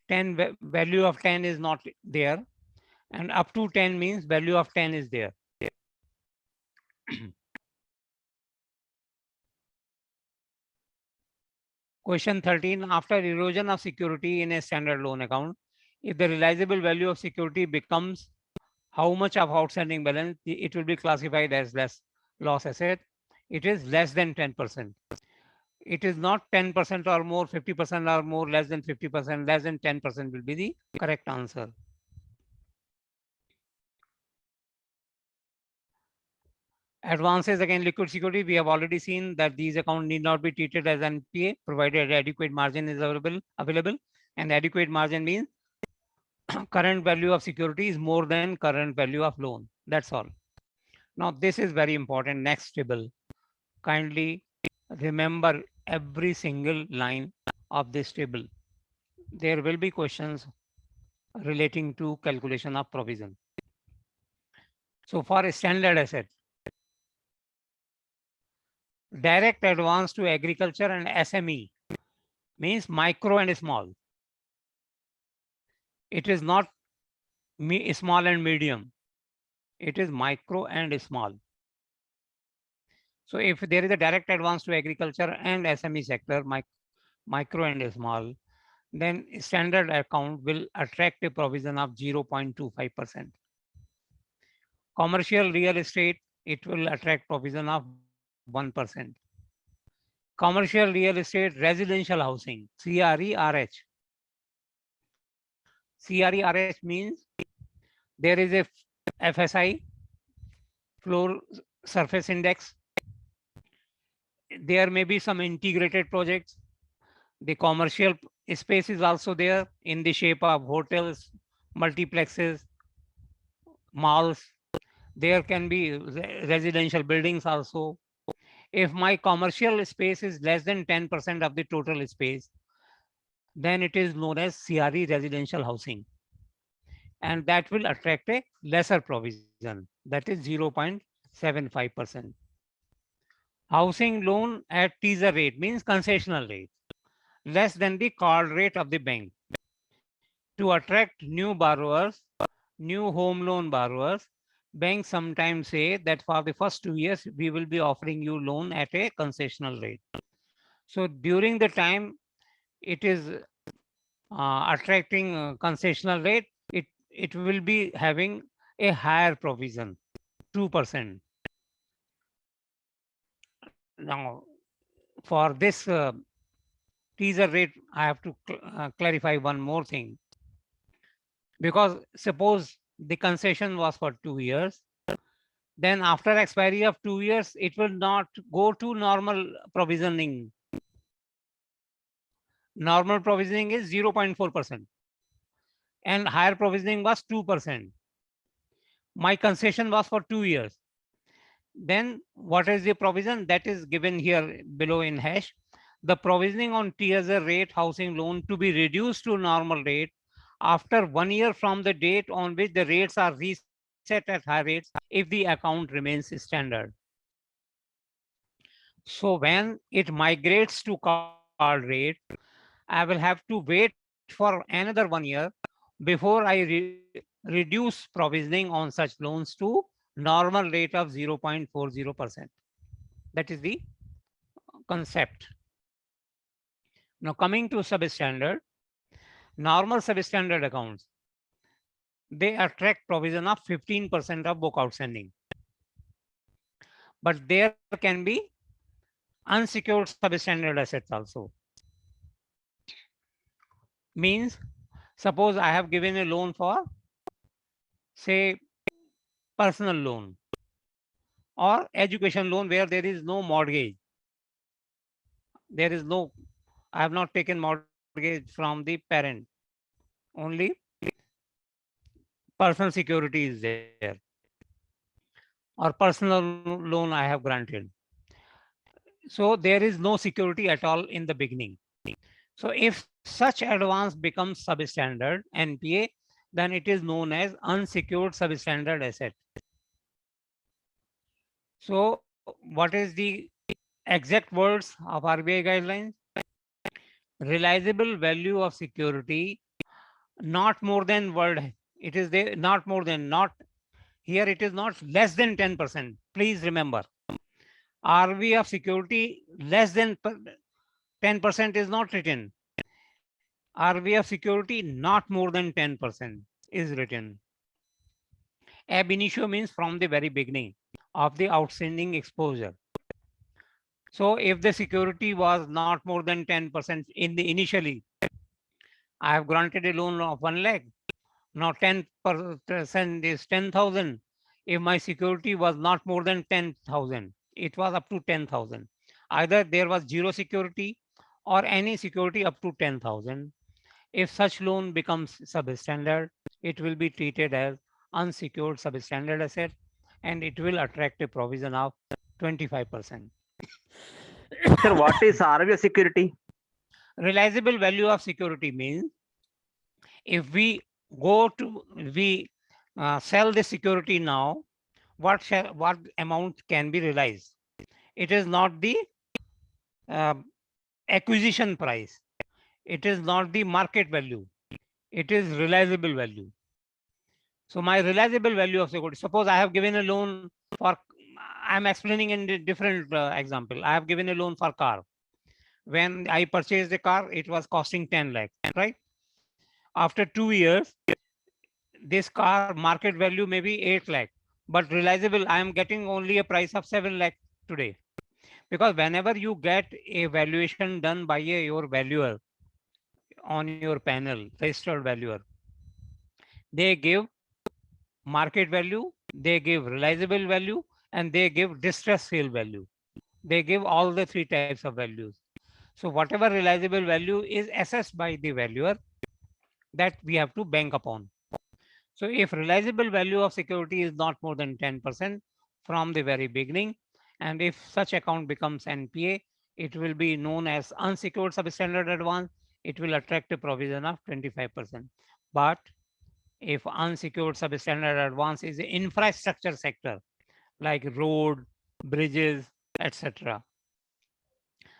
10 value of 10 is not there, and up to 10 means value of 10 is there. Question 13, after erosion of security in a standard loan account, if the realizable value of security becomes how much of outstanding balance, it will be classified as loss asset. It is less than 10%. It is not 10% or more, 50% or more, less than 50%, less than 10% will be the correct answer. Advances against liquid security, we have already seen that these accounts need not be treated as NPA provided adequate margin is available, and adequate margin means current value of security is more than current value of loan. That's all. Now, this is very important. Next table. Kindly remember every single line of this table. There will be questions relating to calculation of provision. So for a standard asset, direct advance to agriculture and SME means micro and small. It is not small and medium. It is micro and small. So if there is a direct advance to agriculture and SME sector, micro and small, then standard account will attract a provision of 0.25%. Commercial real estate, it will attract provision of 1%. Commercial real estate, residential housing, CRERH. CRERH means there is a FSI, floor surface index. There may be some integrated projects. The commercial space is also there in the shape of hotels, multiplexes, malls. There can be residential buildings also. If my commercial space is less than 10% of the total space, then it is known as CRE residential housing. And that will attract a lesser provision, that is 0.75%. Housing loan at teaser rate means concessional rate, less than the call rate of the bank. To attract new borrowers, new home loan borrowers, banks sometimes say that for the first 2 years, we will be offering you loan at a concessional rate. So during the time it is attracting concessional rate, it will be having a higher provision, 2%. Now, for this teaser rate, I have to clarify one more thing. Because suppose the concession was for 2 years, then after expiry of 2 years, it will not go to normal provisioning. Normal provisioning is 0.4%. And higher provisioning was 2%. My concession was for 2 years. Then what is the provision that is given here below in hash? The provisioning on teaser rate housing loan to be reduced to normal rate after 1 year from the date on which the rates are reset at high rates if the account remains standard. So when it migrates to call rate, I will have to wait for another 1 year before I reduce provisioning on such loans to normal rate of 0.40%. That is the concept. Now coming to substandard, normal substandard accounts, they attract provision of 15% of book outstanding. But there can be unsecured substandard assets also. Means, suppose I have given a loan for, say, personal loan or education loan where there is no mortgage. There is no, I have not taken mortgage from the parent. Only personal security is there. Or personal loan I have granted. So there is no security at all in the beginning. So if such advance becomes substandard NPA, then it is known as unsecured substandard asset. So what is the exact words of RBI guidelines? Realizable value of security not more than word. It is there, not more than, not here. It is not less than 10%. Please remember, RV of security less than 10% is not written. RV of security not more than 10% is written. Ab initio means from the very beginning of the outstanding exposure. So if the security was not more than 10% in the initially, I have granted a loan of 1 lakh. Now 10% is 10,000. If my security was not more than 10,000, it was up to 10,000. Either there was zero security or any security up to 10,000. If such loan becomes substandard, it will be treated as unsecured substandard asset and it will attract a provision of 25%. Sir, what is RBI security? Realizable value of security means if we go to, we sell the security now, what amount can be realized? It is not the acquisition price. It is not the market value. It is realizable value. So my realizable value of security, suppose I have given a loan for, I'm explaining in a different example. I have given a loan for car. When I purchased the car, it was costing 10 lakh, right? After 2 years, this car market value may be 8 lakh, but realizable, I am getting only a price of 7 lakh today. Because whenever you get a valuation done by your valuer on your panel, registered valuer, they give market value, they give realizable value, and they give distress sale value. They give all the 3 types of values. So whatever realizable value is assessed by the valuer, that we have to bank upon. So if realizable value of security is not more than 10% from the very beginning, and if such account becomes NPA, it will be known as unsecured substandard advance. It will attract a provision of 25%. But if unsecured substandard advance is the infrastructure sector, like road, bridges, etc.,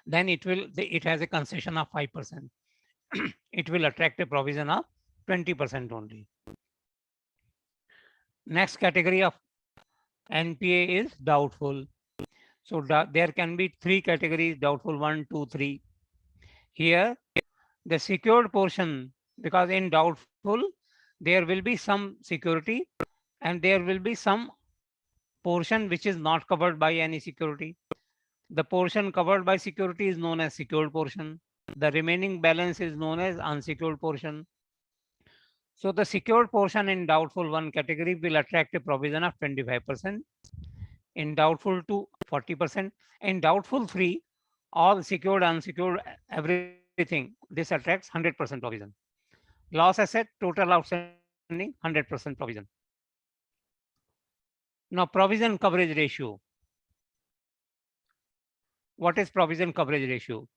then it has a concession of 5%. It will attract a provision of 20% only. Next category of NPA is doubtful. So there can be 3 categories: doubtful 1, 2, 3. Here, the secured portion, because in doubtful, there will be some security and there will be some portion which is not covered by any security. The portion covered by security is known as secured portion. The remaining balance is known as unsecured portion. So the secured portion in doubtful 1 category will attract a provision of 25%. In doubtful 2, 40%. In doubtful 3, all secured, unsecured, everything, this attracts 100% provision. Loss asset, total outstanding, 100% provision. Now provision coverage ratio. What is provision coverage ratio?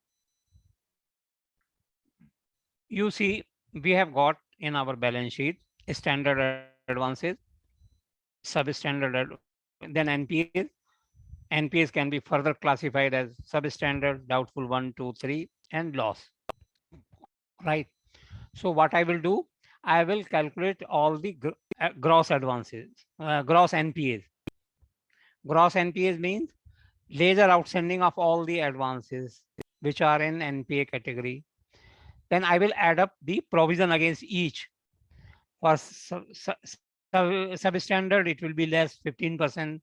You see, we have got in our balance sheet standard advances, substandard, then NPAs. NPAs can be further classified as substandard, doubtful 1, 2, 3, and loss. Right. So what I will do, I will calculate all the gross advances, gross NPAs. Gross NPAs means ledger outstanding of all the advances which are in NPA category. Then I will add up the provision against each. For substandard, it will be less 15%,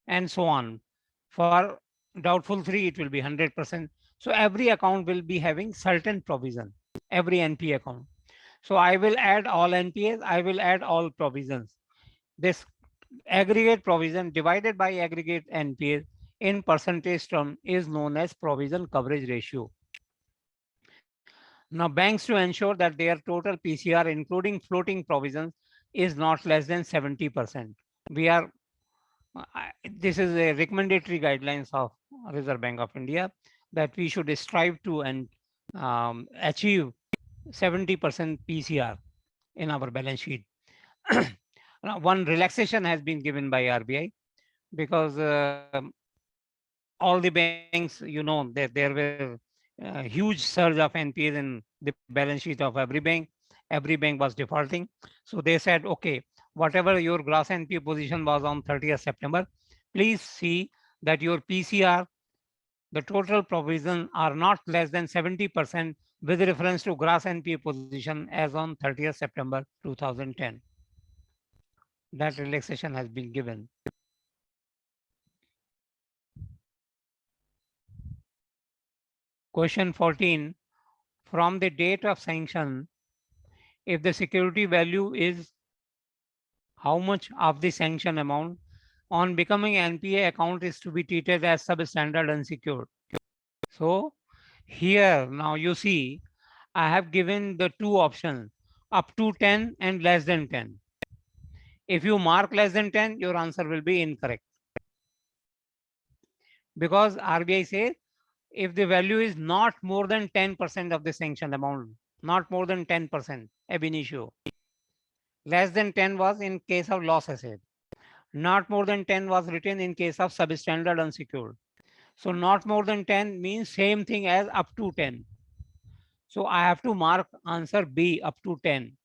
and so on. For doubtful 3, it will be 100%. So every account will be having certain provision, every NPA account. So I will add all NPAs, I will add all provisions. This aggregate provision divided by aggregate NPAs in percentage term is known as provision coverage ratio. Now, banks, to ensure that their total PCR, including floating provisions, is not less than 70%. We are, this is a recommendatory guidelines of Reserve Bank of India, that we should strive to and achieve 70% PCR in our balance sheet. Now, one relaxation has been given by RBI, because all the banks, you know, that there were huge surge of NPAs in the balance sheet of every bank. Every bank was defaulting. So they said, okay, whatever your gross NPA position was on 30th September, please see that your PCR, the total provision, are not less than 70% with reference to gross NPA position as on 30th September 2010. That relaxation has been given. Question 14. From the date of sanction, if the security value is how much of the sanction amount on becoming NPA account is to be treated as substandard unsecured. So here now you see I have given the two options, up to 10 and less than 10. If you mark less than 10, your answer will be incorrect, because RBI says if the value is not more than 10% of the sanctioned amount, not more than 10% ab initio. Less than 10 was in case of loss asset. Not more than 10 was written in case of substandard unsecured. So not more than 10 means same thing as up to 10. So I have to mark answer B, up to 10.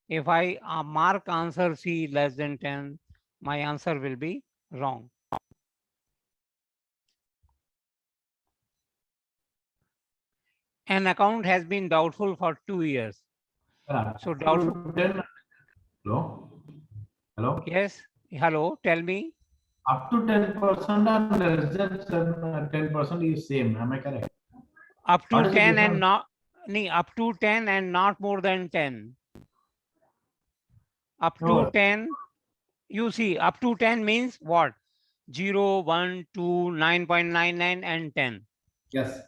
If I mark answer C, less than 10, my answer will be wrong. An account has been doubtful for 2 years. So doubtful. 10. Hello? Hello? Yes. Hello. Tell me. Up to 10% and less than 10% is same. Am I correct? Up to What is the 10 and difference? not, up to 10 and not more than 10. Up to No. 10, you see, up to 10 means what? 0, 1, 2, 9.99 and 10. Yes.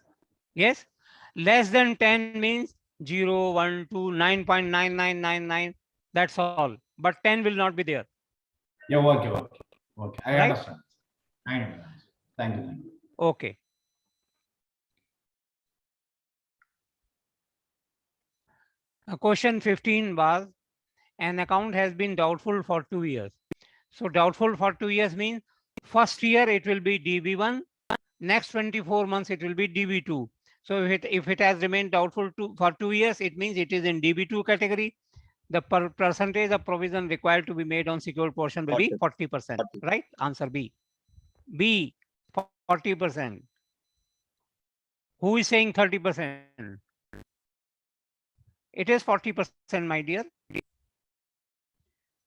Yes. Less than 10 means 0, 1, 2, 9.9999. That's all. But 10 will not be there. Yeah, okay, okay. Okay, I Right? understand. I understand. Thank you. Thank you. Okay. Question 15 was, an account has been doubtful for 2 years. So doubtful for 2 years means first year it will be DB1, next 24 months it will be DB2. So if it has remained doubtful for 2 years, it means it is in DB2 category. The percentage of provision required to be made on secured portion will be 40%, right? Answer B. B, 40%. Who is saying 30%? It is 40%, my dear.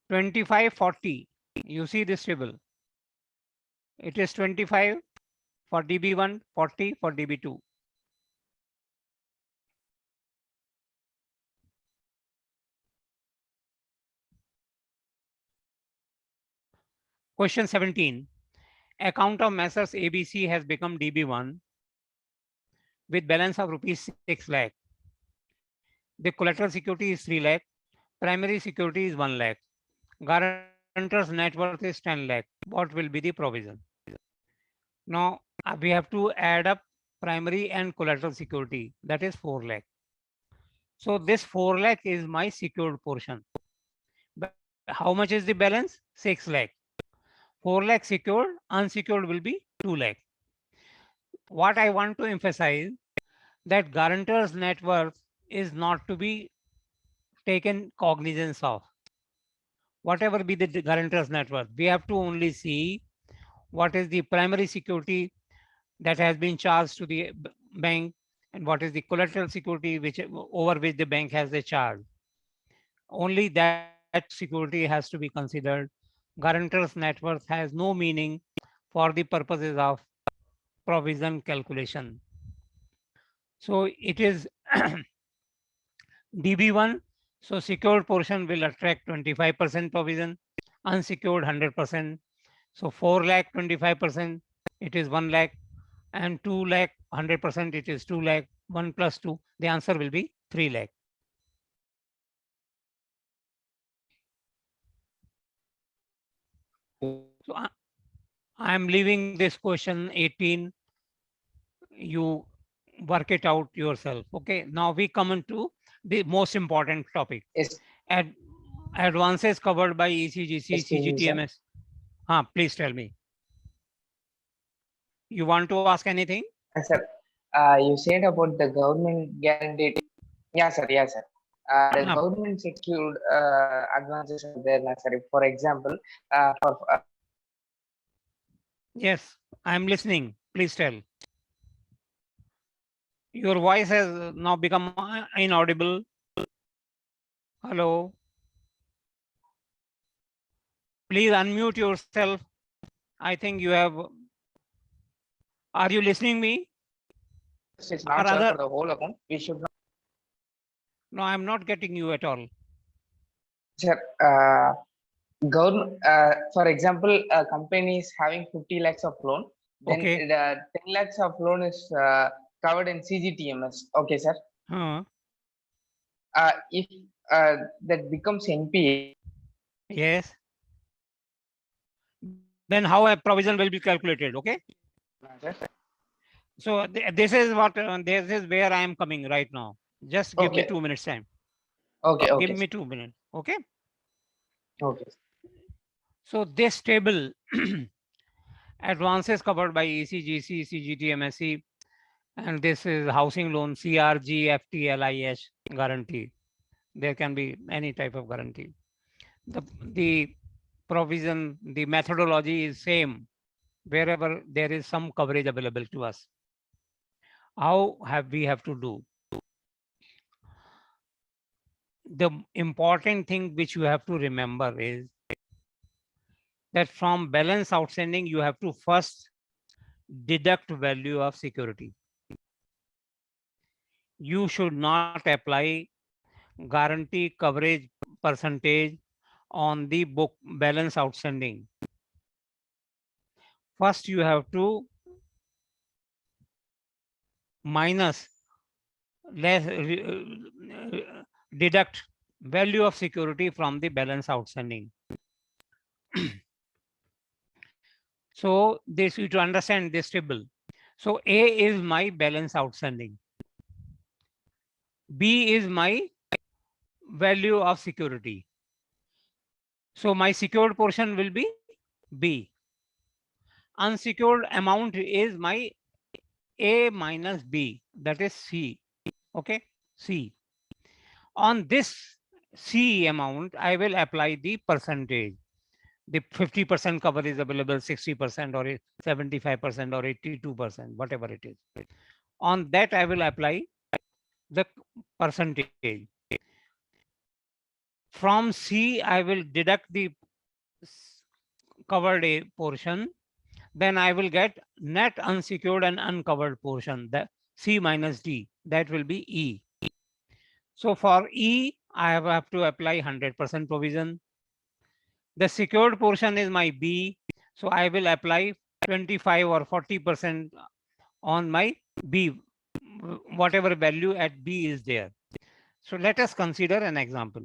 25, 40. You see this table. It is 25 for DB1, 40 for DB2. Question 17. Account of Messrs ABC has become DB1 with balance of rupees 6 lakh. The collateral security is 3 lakh. Primary security is 1 lakh. Guarantor's net worth is 10 lakh. What will be the provision? Now we have to add up primary and collateral security. That is 4 lakh. So this 4 lakh is my secured portion. But how much is the balance? 6 lakh. 4 lakh secured, unsecured will be 2 lakh. What I want to emphasize, that guarantor's net worth is not to be taken cognizance of. Whatever be the guarantor's net worth, we have to only see what is the primary security that has been charged to the bank, and what is the collateral security over which the bank has a charge. Only that security has to be considered. Guarantor's net worth has no meaning for the purposes of provision calculation. So it is DB1. So secured portion will attract 25% provision, unsecured 100%. So 4 lakh 25%, it is 1 lakh, and 2 lakh 100%, it is 2 lakh. 1 plus 2, the answer will be 3 lakh. So I am leaving this question 18. You work it out yourself. Okay. Now we come into the most important topic. Yes. Advances covered by ECGC, Excuse me, sir. CGTMS. Please tell me. You want to ask anything? Sir, you said about the government guaranteed. Yeah, sir. Yeah, sir. The Yeah. government secured advances are there, sir. For example, for Yes, I am listening. Please tell. Your voice has now become inaudible. Hello. Please unmute yourself. I think you have. Are you listening me? it's not Or sir, other- for the whole account. We should not, No, I'm not getting you at all. sir. Government, for example, a company is having 50 lakhs of loan. Then Okay. the 10 lakhs of loan is covered in CGTMS. Okay, sir. Huh. If that becomes NPA, Yes. Then how a provision will be calculated? Okay. sir. So this is what this is where I am coming right now. Just give me Okay. 2 minutes time. Okay, okay, Give me 2 minutes. Okay. okay. So this table, advances covered by ECGC, CGT, MSC, and this is housing loan, CRG, FT, LIH guarantee. There can be any type of guarantee. The provision, the methodology is same wherever there is some coverage available to us. How we have to do? The important thing which you have to remember is that from balance outstanding, you have to first deduct value of security. You should not apply guarantee coverage percentage on the book balance outstanding. First, you have to minus deduct value of security from the balance outstanding. So this you to understand this table. So A is my balance outstanding. B is my value of security. So my secured portion will be B. Unsecured amount is my A minus B, that is C. Okay, C. On this C amount, I will apply the percentage. The 50% cover is available, 60% or 75% or 82%, whatever it is. On that, I will apply the percentage. From C, I will deduct the covered A portion. Then I will get net unsecured and uncovered portion, the C minus D, that will be E. So for E, I have to apply 100% provision. The secured portion is my B, so I will apply 25 or 40% on my B, whatever value at B is there. So let us consider an example.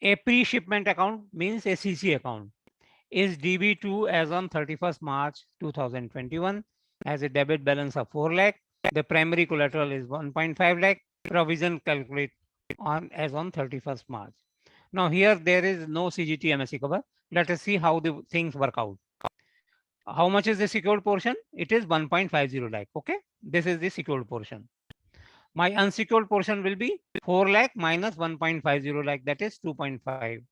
A pre-shipment account means a CC account is DB2 as on 31st March 2021 has a debit balance of 4 lakh. The primary collateral is 1.5 lakh. Provision calculate on as on 31st March. Now here there is no CGT MSC cover. Let us see how the things work out. How much is the secured portion? It is 1.50 lakh. Okay, this is the secured portion. My unsecured portion will be 4 lakh minus 1.50 lakh, that is 2.5.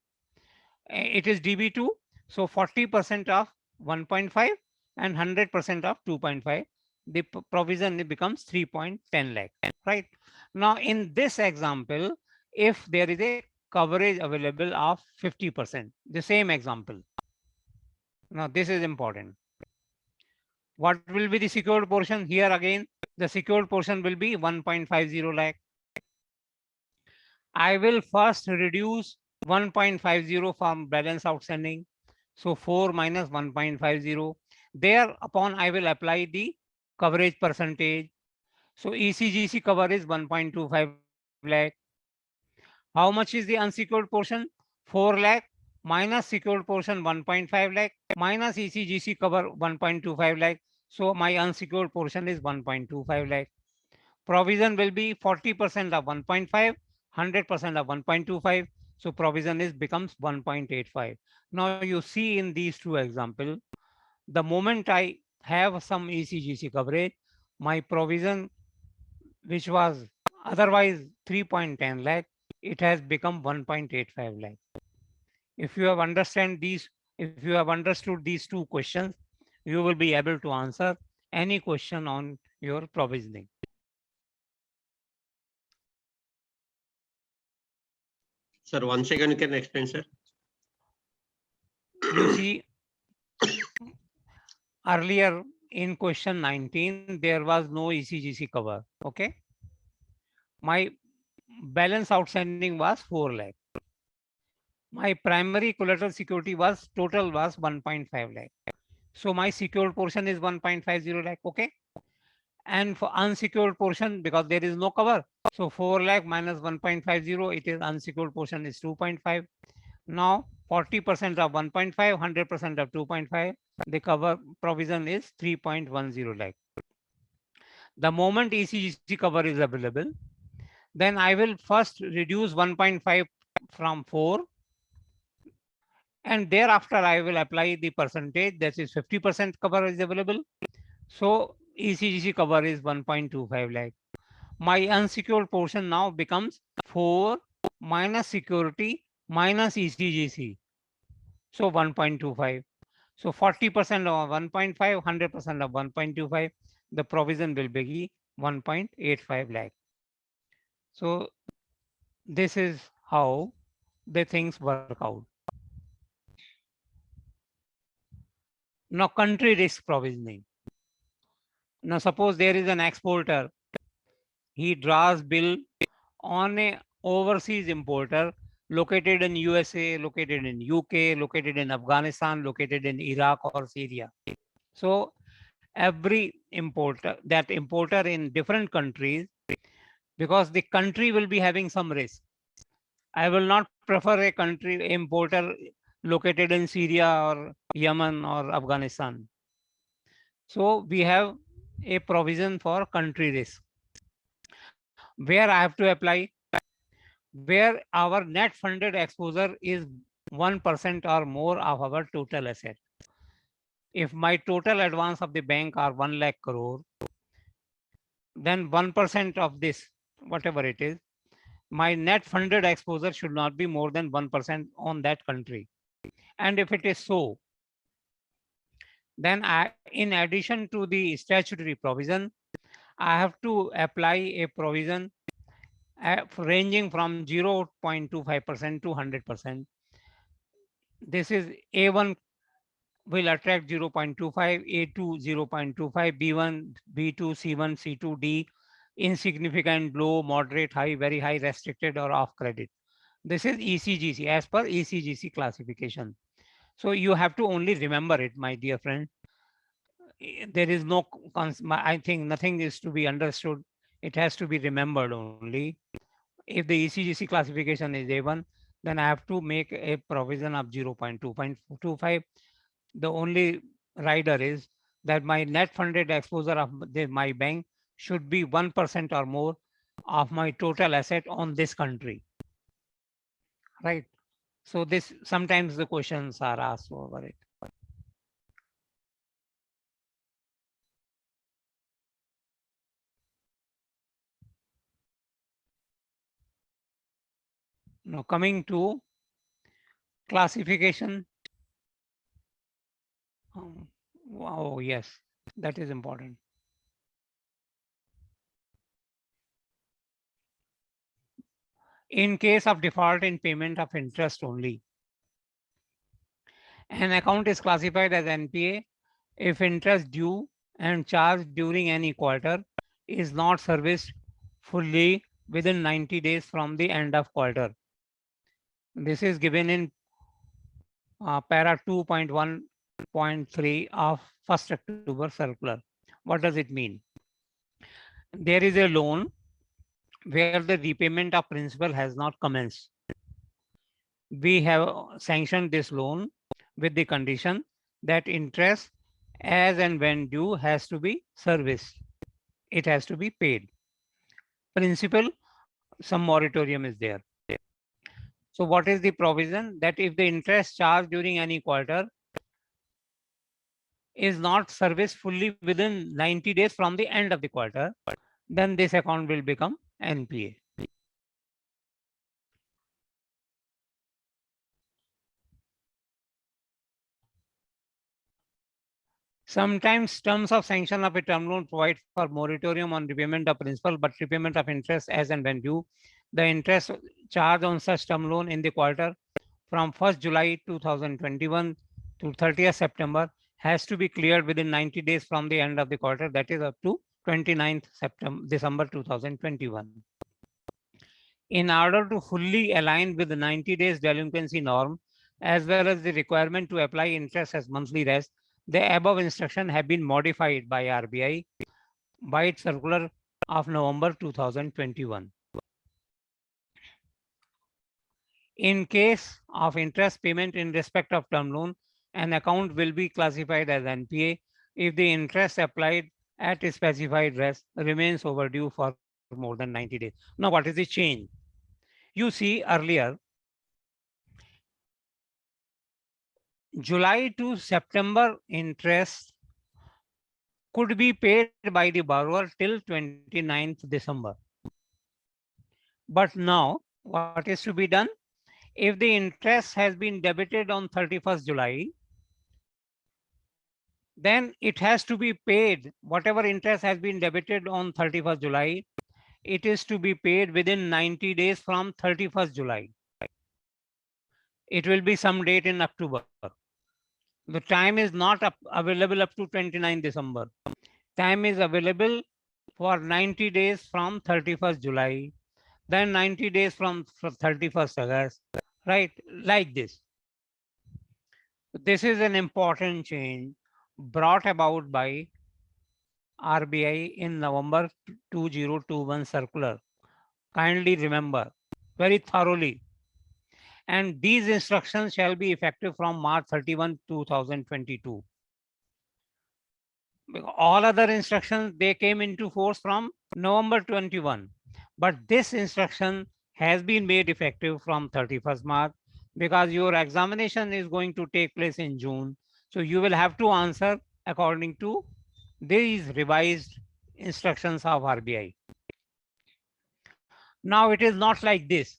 It is DB2, so 40% of 1.5 and 100% of 2.5. The provision becomes 3.10 lakh, right? Now, in this example, if there is a coverage available of 50%, the same example. Now, this is important. What will be the secured portion? Here again, the secured portion will be 1.50 lakh. I will first reduce 1.50 from balance outstanding. So 4 minus 1.50. Thereupon I will apply the coverage percentage. So ECGC cover is 1.25 lakh. How much is the unsecured portion? 4 lakh minus secured portion 1.5 lakh minus ECGC cover 1.25 lakh. So my unsecured portion is 1.25 lakh. Provision will be 40% of 1.5, 100% of 1.25. So provision becomes 1.85. Now you see in these two examples, the moment I have some ECGC coverage, my provision, which was otherwise 3.10 lakh, it has become 1.85 lakh. If you have understood these two questions, you will be able to answer any question on your provisioning. Sir, once again, you can explain, sir. You see, earlier in question 19, there was no ECGC cover. Okay. My balance outstanding was 4 lakh. My primary collateral security total was 1.5 lakh. So my secured portion is 1.50 lakh. Okay. And for unsecured portion, because there is no cover, so 4 lakh minus 1.50, it is unsecured portion is 2.5. Now 40% of 1.5, 100% of 2.5, the cover provision is 3.10 lakh. The moment ECGC cover is available, then I will first reduce 1.5 from 4, and thereafter I will apply the percentage, that is 50% cover is available. So ECGC cover is 1.25 lakh. My unsecured portion now becomes 4 minus security minus ECGC. So 1.25. So 40% of 1.5, 100% of 1.25, the provision will be 1.85 lakh. So this is how the things work out. Now country risk provisioning. Now suppose there is an exporter, he draws bill on a overseas importer located in USA, located in UK, located in Afghanistan, located in Iraq or Syria. So every importer, that importer in different countries, because the country will be having some risk. I will not prefer a country importer located in Syria or Yemen or Afghanistan. So we have a provision for country risk, where I have to apply, where our net funded exposure is 1% or more of our total asset. If my total advance of the bank are 1 lakh crore, then 1% of this, whatever it is, my net funded exposure should not be more than 1% on that country. And if it is so, then in addition to the statutory provision, I have to apply a provision ranging from 0.25% to 100%. This is A1 will attract 0.25, A2 0.25, B1, B2, C1, C2, D, insignificant, low, moderate, high, very high, restricted or off credit. This is ECGC, as per ECGC classification. So you have to only remember it, my dear friend. There is no, I think nothing is to be understood. It has to be remembered only. If the ECGC classification is A1, then I have to make a provision of 0.225. The only rider is that my net funded exposure of my bank should be 1% or more of my total asset on this country. Right. So this, sometimes the questions are asked over it. Now coming to classification. Wow, yes, that is important. In case of default in payment of interest only, an account is classified as NPA if interest due and charged during any quarter is not serviced fully within 90 days from the end of quarter. This is given in para 2.1.3 of 1st October circular. What does it mean? There is a loan where the repayment of principal has not commenced. We have sanctioned this loan with the condition that interest as and when due has to be serviced. It has to be paid. Principal, some moratorium is there. So what is the provision? That if the interest charged during any quarter is not serviced fully within 90 days from the end of the quarter, then this account will become NPA. Sometimes terms of sanction of a term loan provide for moratorium on repayment of principal, but repayment of interest as and when due. The interest charged on such term loan in the quarter from 1st July 2021 to 30th September has to be cleared within 90 days from the end of the quarter, that is up to 29th December 2021. In order to fully align with the 90 days delinquency norm, as well as the requirement to apply interest as monthly rest, the above instruction have been modified by RBI by its circular of November 2021. In case of interest payment in respect of term loan, an account will be classified as NPA if the interest applied at a specified rest remains overdue for more than 90 days. Now, what is the change? You see, earlier, July to September interest could be paid by the borrower till 29th December. But now, what is to be done? If the interest has been debited on 31st July, then it has to be paid. Whatever interest has been debited on 31st July, it is to be paid within 90 days from 31st July. It will be some date in October. The time is not available up to 29 December. Time is available for 90 days from 31st July, then 90 days from 31st August, right? Like this. This is an important change brought about by RBI in November 2021 circular. Kindly remember very thoroughly. And these instructions shall be effective from March 31, 2022. All other instructions, they came into force from November 21. But this instruction has been made effective from 31st March because your examination is going to take place in June. So you will have to answer according to these revised instructions of RBI. Now it is not like this,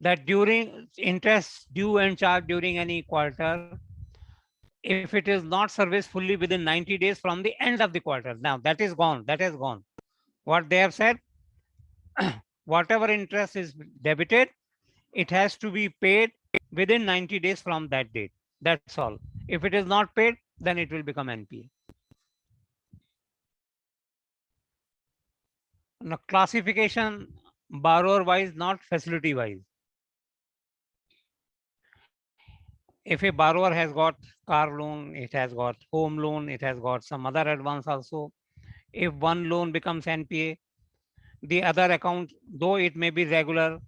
that during interest due and charged during any quarter, if it is not serviced fully within 90 days from the end of the quarter. Now that is gone, that has gone. What they have said, whatever interest is debited, it has to be paid within 90 days from that date. That's all. If it is not paid, then it will become NPA. Now, classification borrower wise, not facility wise. If a borrower has got car loan, it has got home loan, it has got some other advance also. If one loan becomes NPA, the other account, though it may be regular,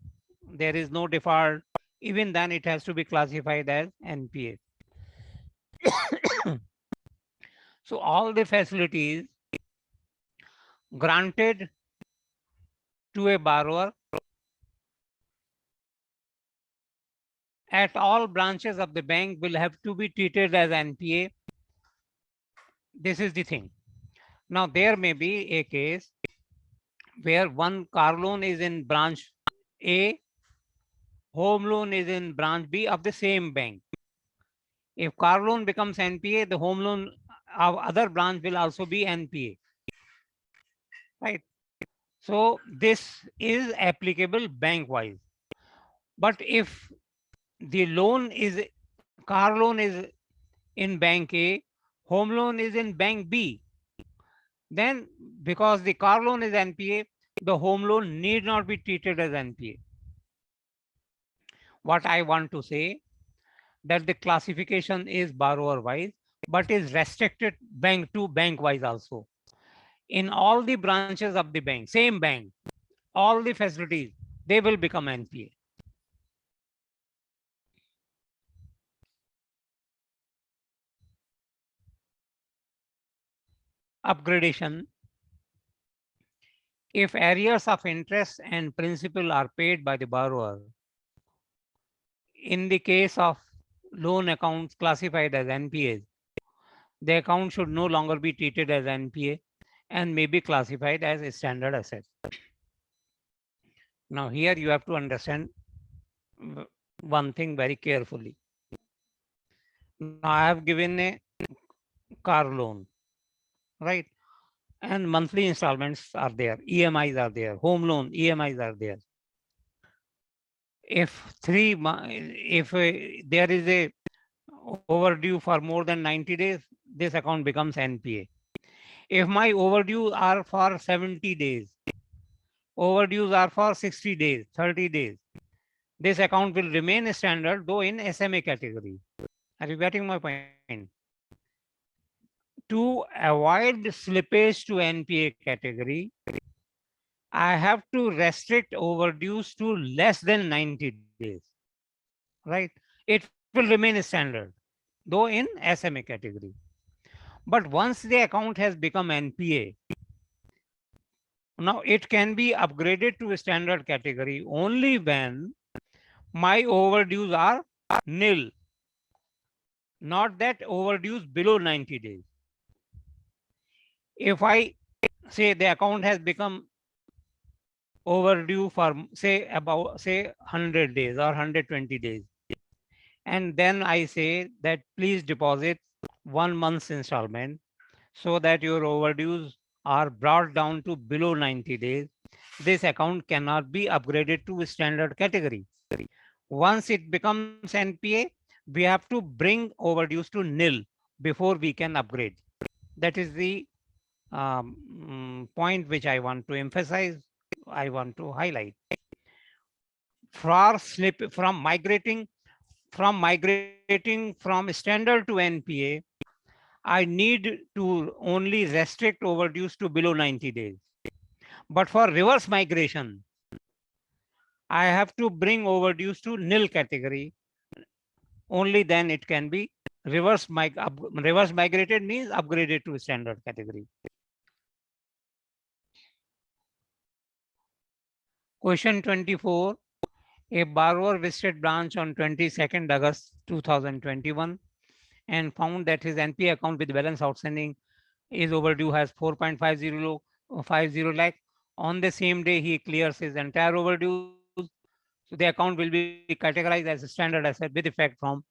there is no default, even then it has to be classified as NPA. So all the facilities granted to a borrower at all branches of the bank will have to be treated as NPA. This is the thing. Now there may be a case where one car loan is in branch A home loan is in branch B of the same bank. If car loan becomes NPA, the home loan of other branch will also be NPA. Right. So this is applicable bank wise. But if the loan is car loan is in bank A, home loan is in bank B, then because the car loan is NPA, the home loan need not be treated as NPA. What I want to say that the classification is borrower wise, but is restricted bank to bank wise also. In all the branches of the bank, same bank, all the facilities, they will become NPA. Upgradation. If arrears of interest and principal are paid by the borrower, in the case of loan accounts classified as NPAs, the account should no longer be treated as NPA and may be classified as a standard asset. Now here you have to understand one thing very carefully. Now I have given a car loan, right? And monthly installments are there, EMIs are there, home loan EMIs are there. If there is a overdue for more than 90 days, this account becomes NPA. If my overdue are for 70 days, overdues are for 60 days, 30 days, this account will remain standard though in SMA category. Are you getting my point? To avoid slippage to NPA category, I have to restrict overdues to less than 90 days, right? It will remain standard, though in SMA category. But once the account has become NPA, now it can be upgraded to a standard category only when my overdues are nil, not that overdues below 90 days. If I say the account has become overdue for say 100 days or 120 days, and then I say that please deposit 1 month's installment so that your overdues are brought down to below 90 days, this account cannot be upgraded to a standard category. Once it becomes NPA, we have to bring overdues to nil before we can upgrade. That is the point which I want to emphasize, I want to highlight. For migrating from standard to NPA, I need to only restrict overdues to below 90 days. But for reverse migration, I have to bring overdues to nil category. Only then it can be reverse migrated means upgraded to standard category. Question 24. A borrower visited branch on 22nd August 2021 and found that his NPA account with balance outstanding is overdue has 4.50 lakh. On the same day, he clears his entire overdue. So the account will be categorized as a standard asset with effect from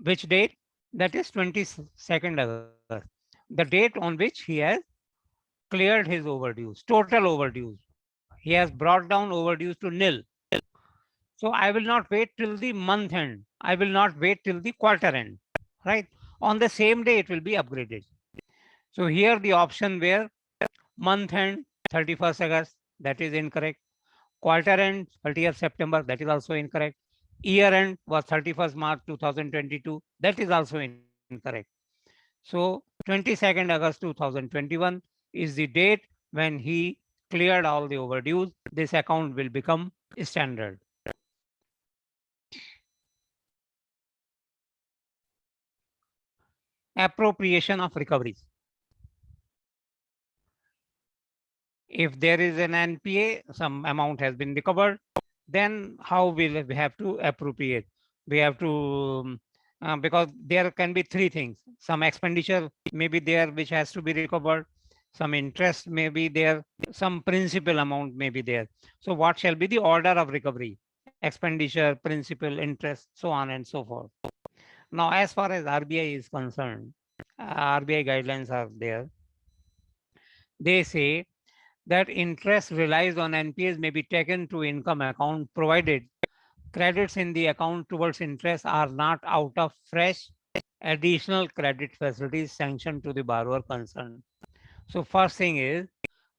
which date? That is 22nd August, the date on which he has cleared his overdues, total overdues. He has brought down overdues to nil. So I will not wait till the month end. I will not wait till the quarter end, right? On the same day, it will be upgraded. So here the option where month end 31st August, that is incorrect. Quarter end 30th September, that is also incorrect. Year end was 31st March 2022, that is also incorrect. So 22nd August 2021 is the date when he cleared all the overdues. This account will become standard. Appropriation of recoveries. If there is an NPA, some amount has been recovered, then how will we have to appropriate? We have to, because there can be three things. Some expenditure may be there which has to be recovered. Some interest may be there. Some principal amount may be there. So what shall be the order of recovery? expenditure, principal, interest, so on and so forth. Now, as far as RBI is concerned, RBI guidelines are there. They say that interest realized on NPAs may be taken to income account provided credits in the account towards interest are not out of fresh additional credit facilities sanctioned to the borrower concerned. So first thing is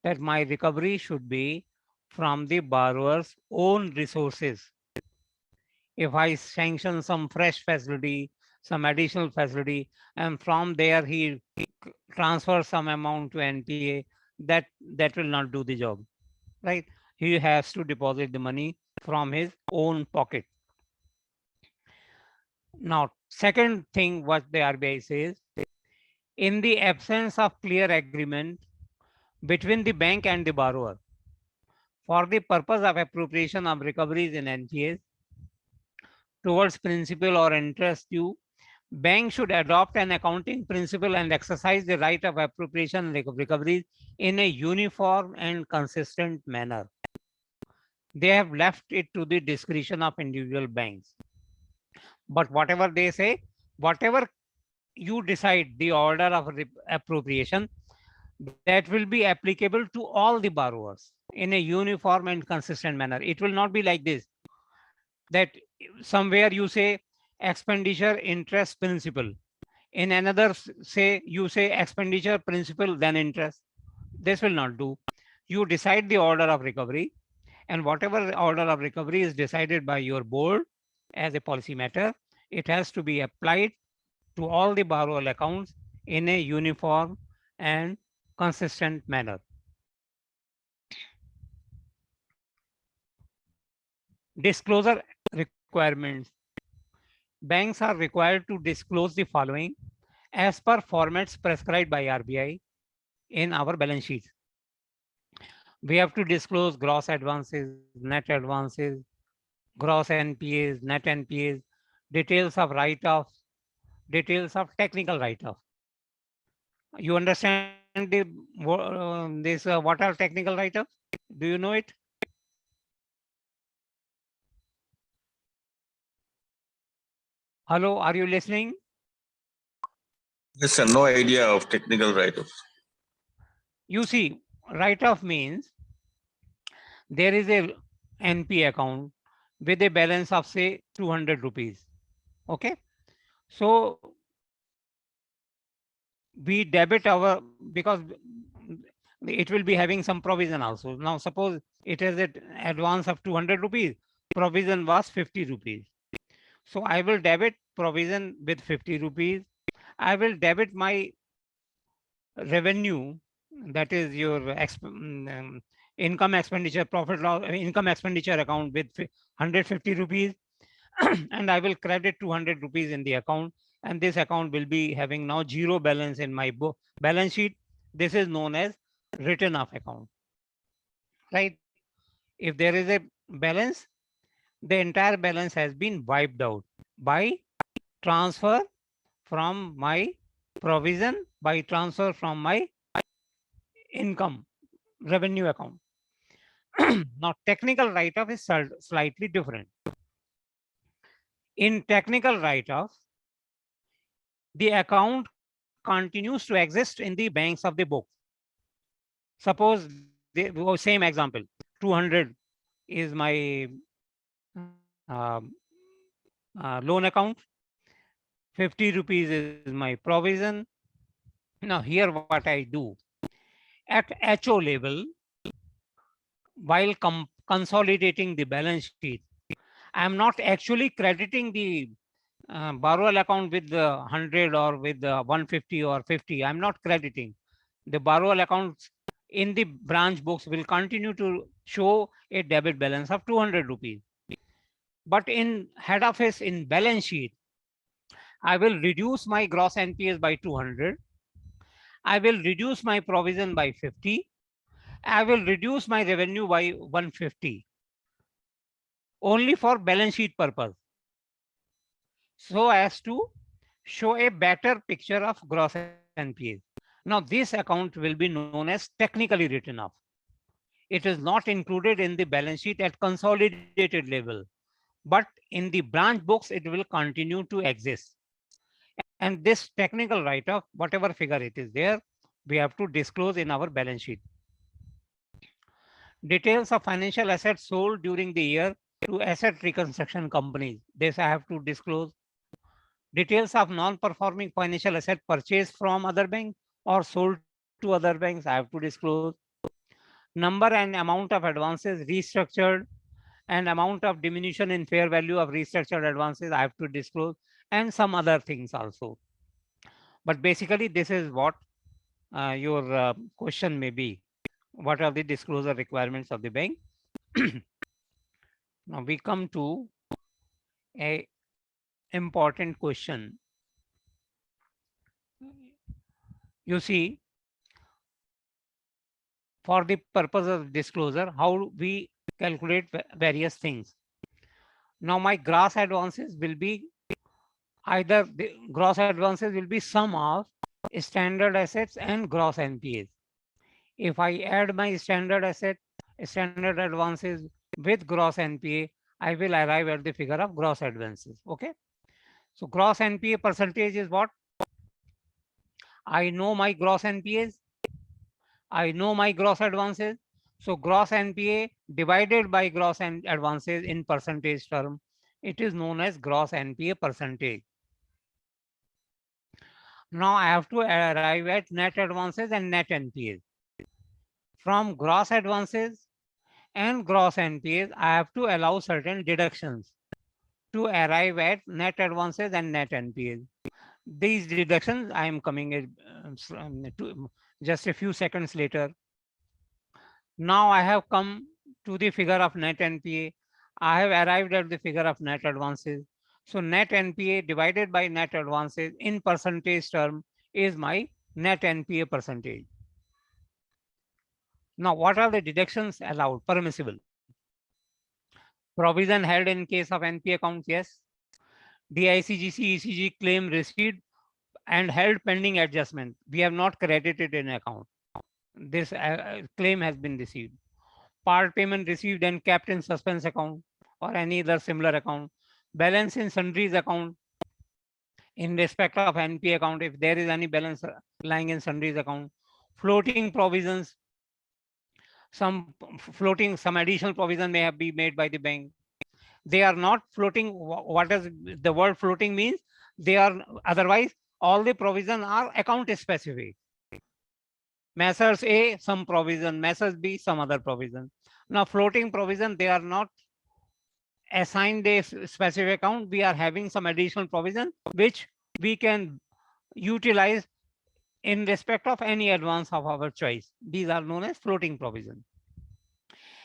that my recovery should be from the borrower's own resources. If I sanction some fresh facility, some additional facility, and from there he transfers some amount to NPA, that will not do the job, right? He has to deposit the money from his own pocket. Now, second thing what the RBI says, in the absence of clear agreement between the bank and the borrower for the purpose of appropriation of recoveries in NPAs towards principal or interest due, bank should adopt an accounting principle and exercise the right of appropriation recoveries in a uniform and consistent manner. They have left it to the discretion of individual banks. But whatever they say, whatever you decide the order of appropriation, that will be applicable to all the borrowers in a uniform and consistent manner. It will not be like this, that somewhere you say expenditure, interest, principal. In another say you say expenditure, principal, then interest. This will not do. You decide the order of recovery, and whatever order of recovery is decided by your board as a policy matter, it has to be applied to all the borrower accounts in a uniform and consistent manner. Disclosure requirements. Banks are required to disclose the following as per formats prescribed by RBI in our balance sheet. We have to disclose gross advances, net advances, gross NPAs, net NPAs, details of write-offs, details of technical write-off. You understand the what are technical write-offs? Do you know it? Hello, are you listening? Yes, sir. No idea of technical write-off. You see, write-off means there is a NP account with a balance of say 200 rupees. Okay. So we debit our, because it will be having some provision also. Now suppose it has an advance of 200 rupees, provision was 50 rupees. So I will debit provision with 50 rupees. I will debit my revenue, that is your income expenditure, profit loss, income expenditure account with 150 rupees. And I will credit 200 rupees in the account, and this account will be having now zero balance in my balance sheet. This is known as written off account, right? If there is a balance, the entire balance has been wiped out by transfer from my provision, by transfer from my income revenue account. Now, technical write-off is slightly different. In technical write-off, the account continues to exist in the banks of the book. Suppose the same example, 200 is my loan account, 50 rupees is my provision. Now here what I do, at HO level, while consolidating the balance sheet, I am not actually crediting the borrower account with the 100 or with the 150 or 50. I'm not crediting. The borrower accounts in the branch books will continue to show a debit balance of 200 rupees. But in head office, in balance sheet, I will reduce my gross NPAs by 200. I will reduce my provision by 50. I will reduce my revenue by 150. Only for balance sheet purpose, so as to show a better picture of gross NPAs. Now this account will be known as technically written off. It is not included in the balance sheet at consolidated level. but in the branch books, it will continue to exist. And this technical write-off, whatever figure it is there, we have to disclose in our balance sheet. Details of financial assets sold during the year to asset reconstruction companies. This I have to disclose. Details of non-performing financial asset purchased from other bank or sold to other banks, I have to disclose. Number and amount of advances restructured and amount of diminution in fair value of restructured advances, I have to disclose, and some other things also. But basically, this is what your question may be. What are the disclosure requirements of the bank? Now we come to a important question. You see, for the purpose of disclosure, how we calculate various things. Now my gross advances will be either the gross advances will be sum of standard assets and gross NPAs. If I add my standard advances with gross NPA, I will arrive at the figure of gross advances. Okay. So gross NPA percentage is what? I know my gross NPAs. I know my gross advances. So gross NPA divided by gross advances in percentage term, it is known as gross NPA percentage. Now I have to arrive at net advances and net NPAs. From gross advances and gross NPAs, I have to allow certain deductions to arrive at net advances and net NPAs. These deductions I am coming to just a few seconds later. Now I have come to the figure of net NPA. I have arrived at the figure of net advances. So net NPA divided by net advances in percentage term is my net NPA percentage. Now, what are the deductions allowed, permissible? Provision held in case of NPA accounts, yes. DICGC, ECG claim received and held pending adjustment. We have not credited in account. This claim has been received. Part payment received and kept in suspense account or any other similar account. Balance in sundries account in respect of NPA account, if there is any balance lying in sundries account. Floating provisions, some additional provision may have been made by the bank. They are not floating. What does the word floating means? They are otherwise all the provision are account specific. Messrs A, some provision, Messrs B, some other provision. Now floating provision, they are not assigned a specific account. We are having some additional provision which we can utilize in respect of any advance of our choice. These are known as floating provision.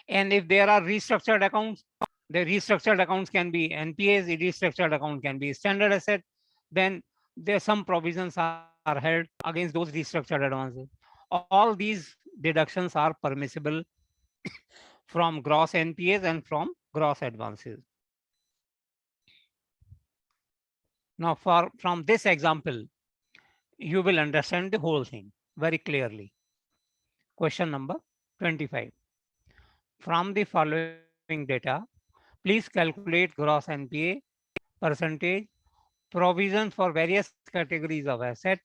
And if there are restructured accounts, the restructured accounts can be NPAs, the restructured account can be standard asset, then there some provisions are held against those restructured advances. All these deductions are permissible from gross NPAs and from gross advances. Now from this example, you will understand the whole thing very clearly. Question number 25. From the following data, please calculate gross NPA percentage, provision for various categories of asset,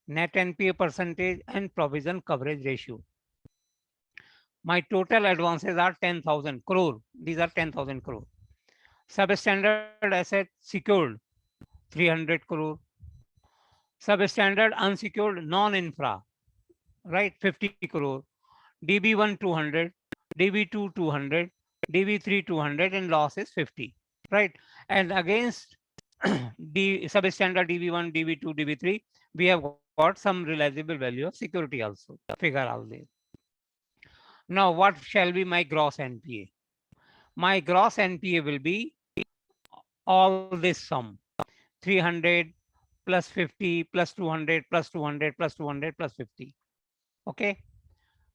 net NPA percentage, and provision coverage ratio. My total advances are 10,000 crore. These are 10,000 crore. Substandard asset secured 300 crore. Substandard unsecured non-infra, right, 50 crore. DB1 200, DB2 200, DB3 200, and loss is 50, right? And against the substandard DB1, DB2, DB3, we have got some realizable value of security also, figure out there. Now, what shall be my gross NPA? My gross NPA will be all this sum, 300 plus 50 plus 200 plus 200 plus 200 plus 50. Okay.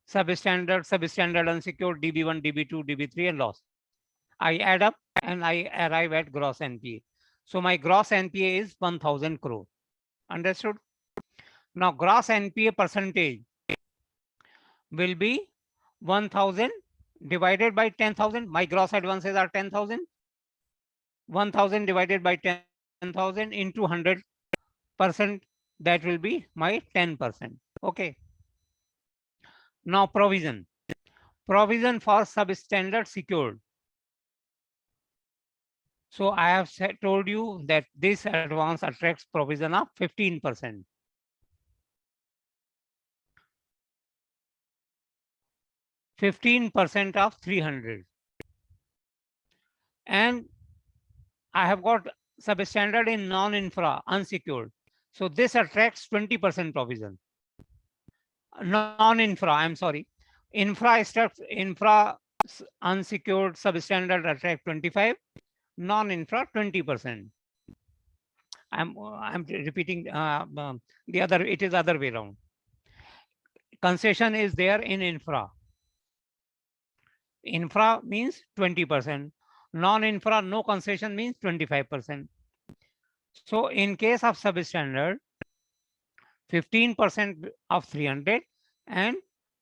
Substandard unsecured, DB1, DB2, DB3, and loss. I add up and I arrive at gross NPA. So my gross NPA is 1,000 crore. Understood? Now gross NPA percentage will be 1,000 divided by 10,000. My gross advances are 10,000. 1,000 divided by 10,000 into 100%, that will be my 10%. Okay. Now provision. Provision for substandard secured. So I have told you that this advance attracts provision of 15%. 15% of 300. And I have got substandard in non-infra, unsecured. So this attracts 20% provision. Non-infra, I'm sorry. Infra unsecured substandard attract 25, non-infra 20%. I'm repeating the other, it is other way around. Concession is there in infra. Infra means 20%. Non-infra, no concession means 25%. So in case of substandard, 15% of 300 and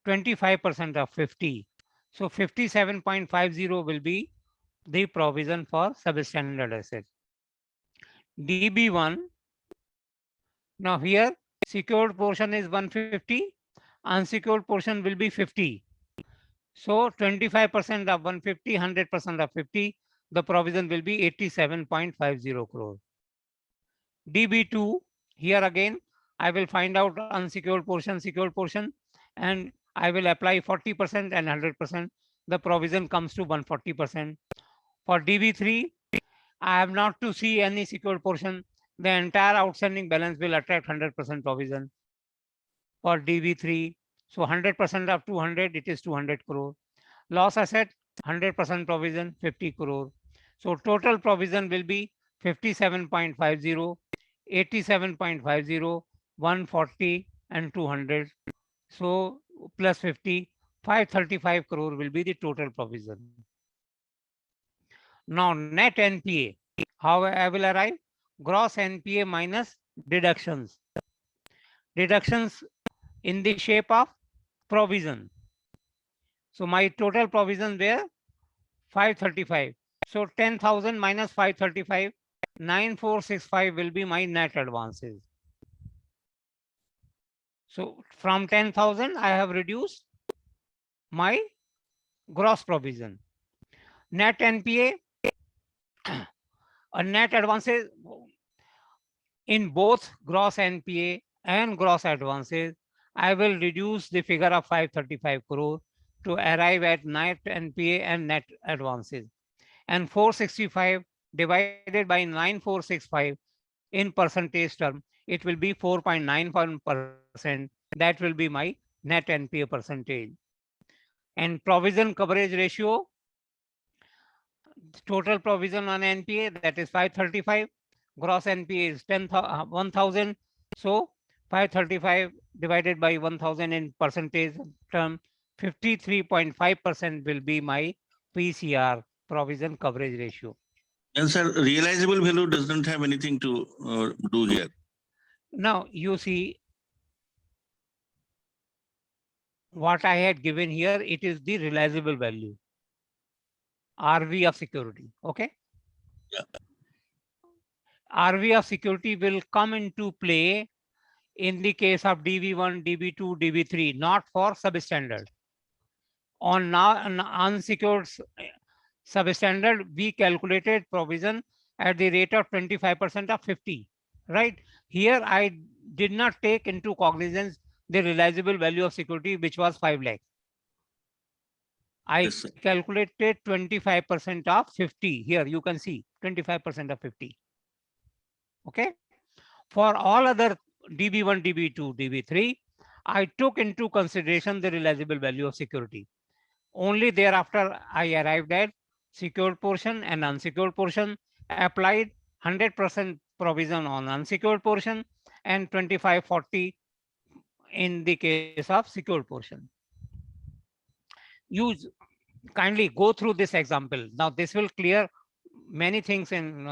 25% of 50. So 57.50 will be the provision for substandard asset. DB1. Now here secured portion is 150, unsecured portion will be 50. So 25% of 150, 100% of 50, the provision will be 87.50 crore. DB2, here again, I will find out unsecured portion, secured portion, and I will apply 40% and 100%. The provision comes to 140%. For DB3, I have not to see any secured portion. The entire outstanding balance will attract 100% provision. For DB3, so 100% of 200, it is 200 crore. Loss asset, 100% provision, 50 crore. So total provision will be 57.50, 87.50, 140 and 200. So plus 50, 535 crore will be the total provision. Now net NPA, how I will arrive? Gross NPA minus deductions. Deductions in the shape of provision. So my total provision were 535. So 10,000 minus 535, 9465 will be my net advances. So from 10,000, I have reduced my gross provision. Net NPA, a net advances in both gross NPA and gross advances, I will reduce the figure of 535 crore to arrive at net NPA and net advances. And 465 divided by 9465 in percentage term, it will be 4.91%. That will be my net NPA percentage. And provision coverage ratio, total provision on NPA, that is 535. Gross NPA is 1,000. So 535 divided by 1,000 in percentage term, 53.5% will be my PCR, provision coverage ratio. And sir, realizable value doesn't have anything to do here. Now you see what I had given here, it is the realizable value, RV of security. Okay. Yeah. RV of security will come into play in the case of DB1, DB2, DB3, not for substandard. On now unsecured substandard, we calculated provision at the rate of 25% of 50, right? Here I did not take into cognizance the realizable value of security, which was 5 lakh. I Yes, calculated 25% of 50. Here you can see 25% of 50. Okay. For all other DB1, DB2, DB3, I took into consideration the realizable value of security. Only thereafter I arrived at secured portion and unsecured portion, applied 100% provision on unsecured portion and 25-40 in the case of secured portion. You kindly go through this example. Now this will clear many things in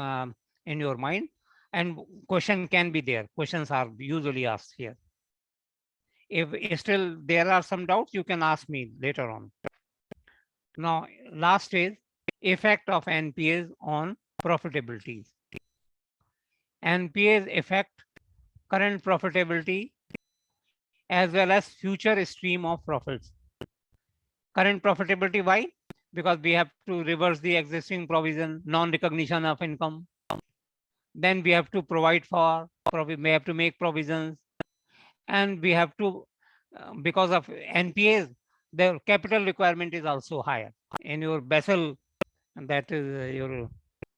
your mind, and question can be there. Questions are usually asked here. If still there are some doubts, you can ask me later on. Now last is effect of NPAs on profitabilities. NPAs affect current profitability as well as future stream of profits. Current profitability, why? Because we have to reverse the existing provision, non-recognition of income. Then we have to provide for, we have to make provisions, and we have to, because of NPAs, the capital requirement is also higher. In your Basel, that is your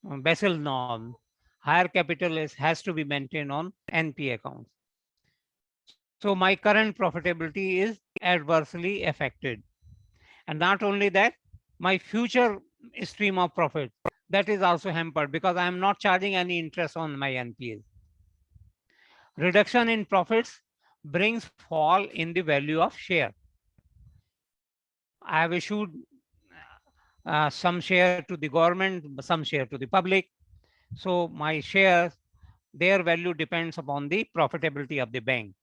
Basel norm, higher capital has to be maintained on NPA accounts. So my current profitability is adversely affected. And not only that, my future stream of profit, that is also hampered because I am not charging any interest on my NPAs. Reduction in profits brings fall in the value of share. I have issued some share to the government, some share to the public. So my shares, their value depends upon the profitability of the bank.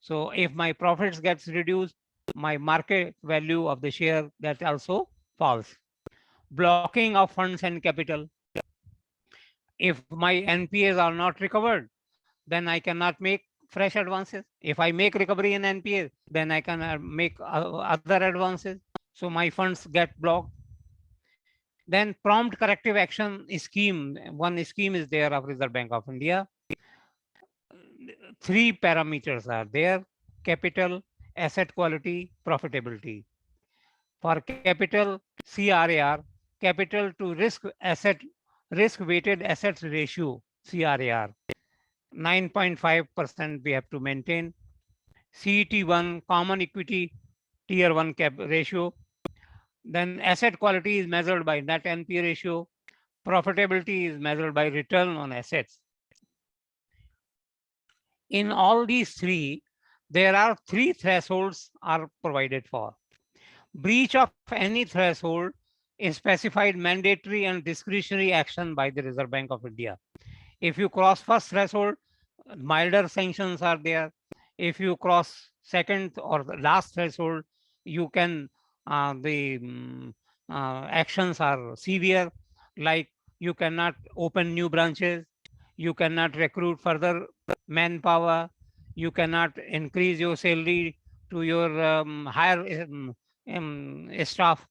So if my profits gets reduced, my market value of the share that also falls. Blocking of funds and capital. If my NPAs are not recovered, then I cannot make fresh advances. If I make recovery in NPA, then I can make other advances. So my funds get blocked. Then prompt corrective action scheme. One scheme is there of Reserve Bank of India. 3 parameters are there: capital, asset quality, profitability. For capital, CRAR, capital to risk weighted assets ratio, CRAR, 9.5% we have to maintain. CET1, common equity tier 1 cap ratio. Then asset quality is measured by net NPA ratio. Profitability is measured by return on assets. In all these three, there are 3 thresholds are provided for. Breach of any threshold is specified mandatory and discretionary action by the Reserve Bank of India. If you cross first threshold, milder sanctions are there. If you cross second or the last threshold, you can actions are severe, like you cannot open new branches, you cannot recruit further manpower, you cannot increase your salary to your higher staff,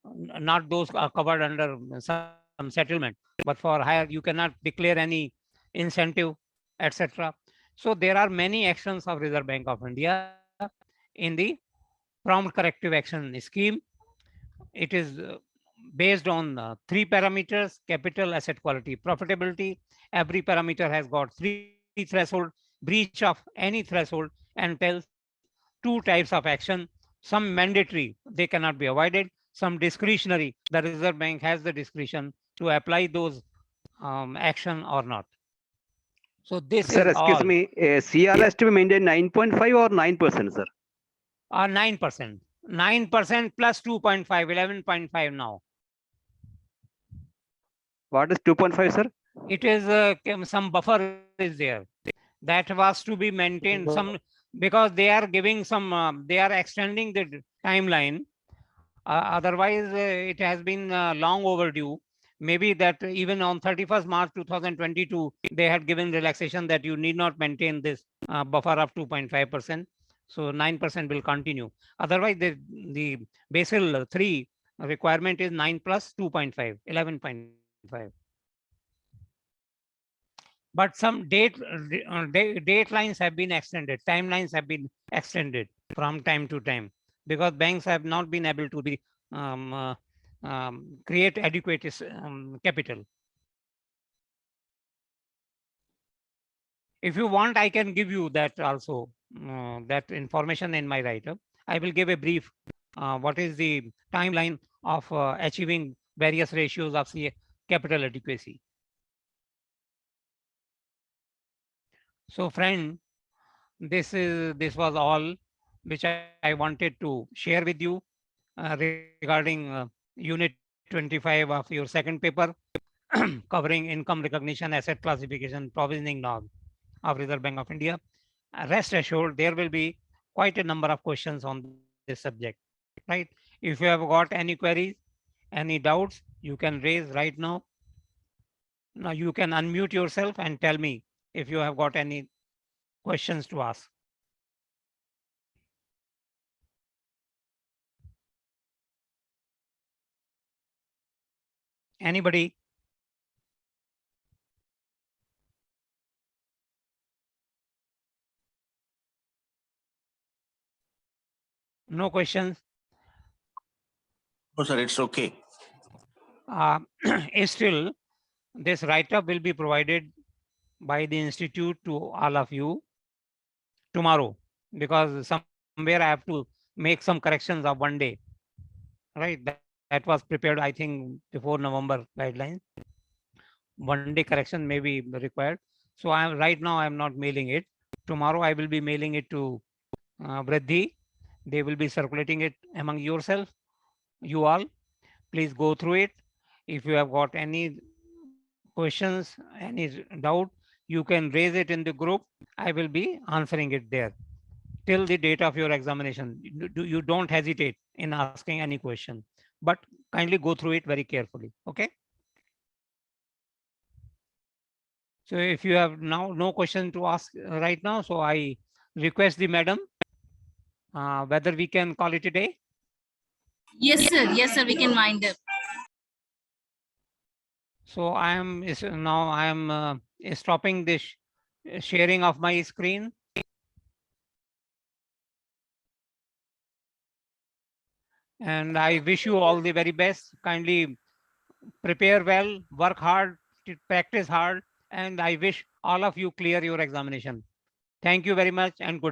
not those are covered under some settlement, but for higher you cannot declare any incentive, etc. So there are many actions of Reserve Bank of India in the prompt corrective action scheme. It is based on 3 parameters: capital, asset quality, profitability. Every parameter has got 3 threshold. Breach of any threshold entails 2 types of action. Some mandatory, they cannot be avoided. Some discretionary, the Reserve Bank has the discretion to apply those action or not. So this Sir, is excuse all. me, CR has to be maintained 9.5 or 9%, sir? 9%. 9% plus 2.5, 11.5 now. What is 2.5, sir? It is some buffer is there that was to be maintained, some because they are giving some they are extending the timeline. Otherwise it has been long overdue. Maybe that even on 31st March 2022 they had given relaxation that you need not maintain this buffer of 2.5%. So 9% will continue. Otherwise the Basel 3 requirement is 9 plus 2.5, 11.5. But some date lines have been extended, timelines have been extended from time to time, because banks have not been able to be create adequate capital. If you want, I can give you that also, that information in my write-up. I will give a brief what is the timeline of achieving various ratios of capital adequacy. So friend, this was all which I wanted to share with you regarding unit 25 of your second paper covering income recognition, asset classification, provisioning norm of Reserve Bank of India. Rest assured, there will be quite a number of questions on this subject, right? If you have got any queries, any doubts, you can raise right now. Now you can unmute yourself and tell me if you have got any questions to ask. Anybody? No questions? No, sir, it's okay. Still, this write-up will be provided by the institute to all of you tomorrow, because somewhere I have to make some corrections of one day, right? That was prepared, I think, before November guidelines. One day correction may be required. So right now I am not mailing it. Tomorrow I will be mailing it to Vriddhi. They will be circulating it among yourself, you all. Please go through it. If you have got any questions, any doubt, you can raise it in the group. I will be answering it there till the date of your examination. You don't hesitate in asking any question, but kindly go through it very carefully. Okay. So if you have now no question to ask right now, so I request the madam whether we can call it a day. Yes, sir. Yes, sir. We can wind up. So I am stopping this sharing of my screen. And I wish you all the very best. Kindly prepare well, work hard, practice hard, and I wish all of you clear your examination. Thank you very much and good